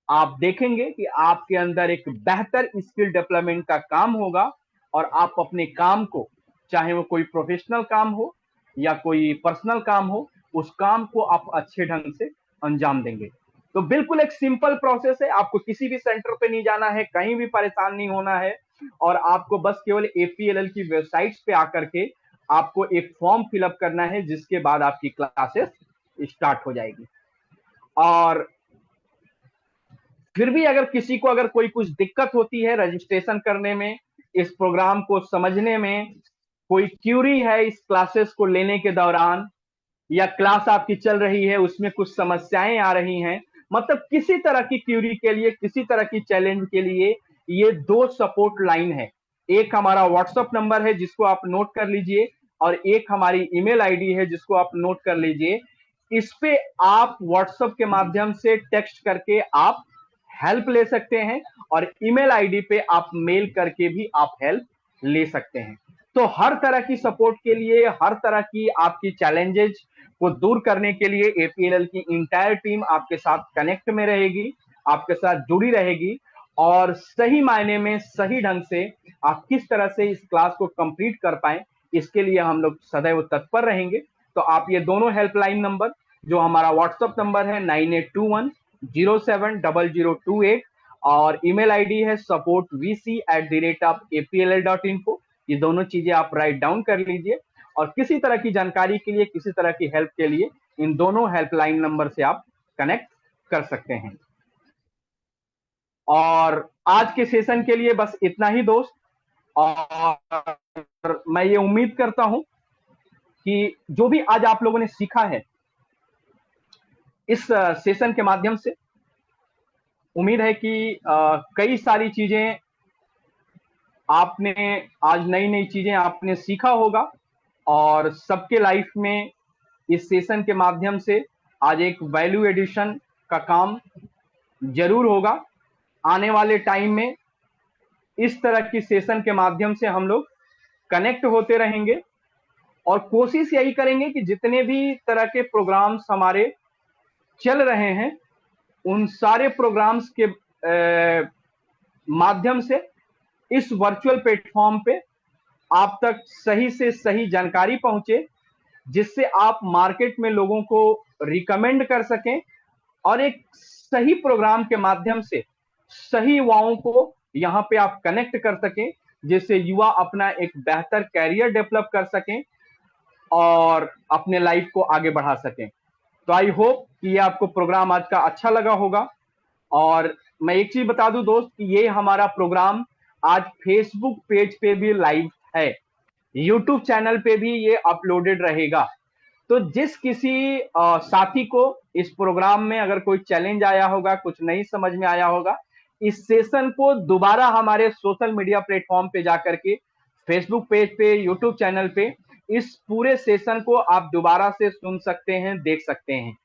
आप देखेंगे कि आपके अंदर एक बेहतर स्किल डेवलपमेंट का काम होगा। और आप अपने काम को, चाहे वो कोई प्रोफेशनल काम हो या कोई पर्सनल काम हो, उस काम को आप अच्छे ढंग से अंजाम देंगे। तो बिल्कुल एक सिंपल प्रोसेस है। आपको किसी भी सेंटर पे नहीं जाना है, कहीं भी परेशान नहीं होना है। और आपको बस केवल एपीएलएल की वेबसाइट्स पे आकर के आपको एक फॉर्म फिलअप करना है, जिसके बाद आपकी क्लासेस स्टार्ट हो जाएगी। और फिर भी अगर किसी को अगर कोई कुछ दिक्कत होती है रजिस्ट्रेशन करने में, इस प्रोग्राम को समझने में, कोई क्यूरी है इस क्लासेस को लेने के दौरान, या क्लास आपकी चल रही है उसमें कुछ समस्याएं आ रही हैं, मतलब किसी तरह की क्यूरी के लिए, किसी तरह की चैलेंज के लिए, ये 2 सपोर्ट लाइन है। एक हमारा व्हाट्सएप नंबर है जिसको आप नोट कर लीजिए, और एक हमारी ईमेल आईडी है जिसको आप नोट कर लीजिए। इस पे आप व्हाट्सएप के माध्यम से टेक्स्ट करके आप हेल्प ले सकते हैं, और ईमेल आईडी पे आप मेल करके भी आप हेल्प ले सकते हैं। तो हर तरह की सपोर्ट के लिए, हर तरह की आपकी चैलेंजेस को दूर करने के लिए एपीएलएल की इंटायर टीम आपके साथ कनेक्ट में रहेगी, आपके साथ जुड़ी रहेगी। और सही मायने में सही ढंग से आप किस तरह से इस क्लास को कंप्लीट कर पाए, इसके लिए हम लोग सदैव तत्पर रहेंगे। तो आप ये दोनों हेल्पलाइन नंबर, जो हमारा व्हाट्सएप नंबर है 9821070028, और ईमेल आईडी है supportvc@apll.info, ये दोनों चीजें आप राइट डाउन कर लीजिए। और किसी तरह की जानकारी के लिए, किसी तरह की हेल्प के लिए इन दोनों हेल्पलाइन नंबर से आप कनेक्ट कर सकते हैं। और आज के सेशन के लिए बस इतना ही दोस्त। और मैं ये उम्मीद करता हूं कि जो भी आज आप लोगों ने सीखा है इस सेशन के माध्यम से, उम्मीद है कि कई सारी चीजें आपने, आज नई नई चीजें आपने सीखा होगा। और सबके लाइफ में इस सेशन के माध्यम से आज एक वैल्यू एडिशन का काम जरूर होगा। आने वाले टाइम में इस तरह की सेशन के माध्यम से हम लोग कनेक्ट होते रहेंगे, और कोशिश यही करेंगे कि जितने भी तरह के प्रोग्राम्स हमारे चल रहे हैं, उन सारे प्रोग्राम्स के माध्यम से इस वर्चुअल प्लेटफॉर्म पे आप तक सही से सही जानकारी पहुंचे, जिससे आप मार्केट में लोगों को रिकमेंड कर सकें, और एक सही प्रोग्राम के माध्यम से सही युवाओं को यहां पे आप कनेक्ट कर सकें, जिससे युवा अपना एक बेहतर कैरियर डेवलप कर सकें और अपने लाइफ को आगे बढ़ा सकें। तो आई होप कि ये आपको प्रोग्राम आज का अच्छा लगा होगा। और मैं एक चीज बता दूं दोस्त कि ये हमारा प्रोग्राम आज फेसबुक पेज पे भी लाइव है, यूट्यूब चैनल पे भी ये अपलोडेड रहेगा। तो जिस किसी साथी को इस प्रोग्राम में अगर कोई चैलेंज आया होगा, कुछ नहीं समझ में आया होगा, इस सेशन को दोबारा हमारे सोशल मीडिया प्लेटफॉर्म पे जाकर के, फेसबुक पेज पे, यूट्यूब चैनल पे, इस पूरे सेशन को आप दोबारा से सुन सकते हैं, देख सकते हैं।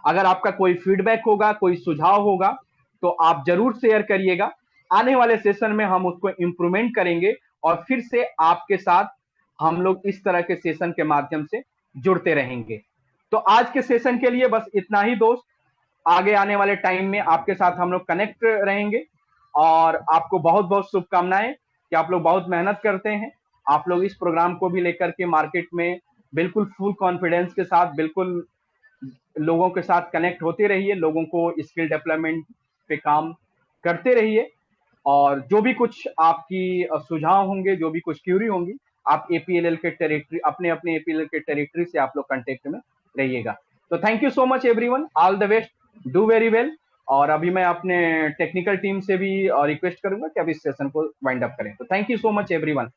अगर आपका कोई फीडबैक होगा, कोई सुझाव होगा, तो आप जरूर शेयर करिएगा। आने वाले सेशन में हम उसको इंप्रूवमेंट करेंगे, और फिर से आपके साथ हम लोग इस तरह के सेशन के माध्यम से जुड़ते रहेंगे। तो आज के सेशन के लिए बस इतना ही दोस्त। आगे आने वाले टाइम में आपके साथ हम लोग कनेक्ट रहेंगे, और आपको बहुत बहुत शुभकामनाएं कि आप लोग बहुत मेहनत करते हैं। आप लोग इस प्रोग्राम को भी लेकर के मार्केट में बिल्कुल फुल कॉन्फिडेंस के साथ, बिल्कुल लोगों के साथ कनेक्ट होते रहिए, लोगों को स्किल डेवलपमेंट पे काम करते रहिए। और जो भी कुछ आपकी सुझाव होंगे, जो भी कुछ क्यूरी होंगी, आप एपीएलएल के टेरिटरी, अपने अपने एपीएलएल के टेरिटरी से आप लोग कांटेक्ट में रहिएगा। तो thank you so much everyone, all the best, do very well. और अभी मैं अपने टेक्निकल टीम से भी रिक्वेस्ट करूंगा कि अभी इस सेशन को वाइंड अप करें। तो thank you so much everyone.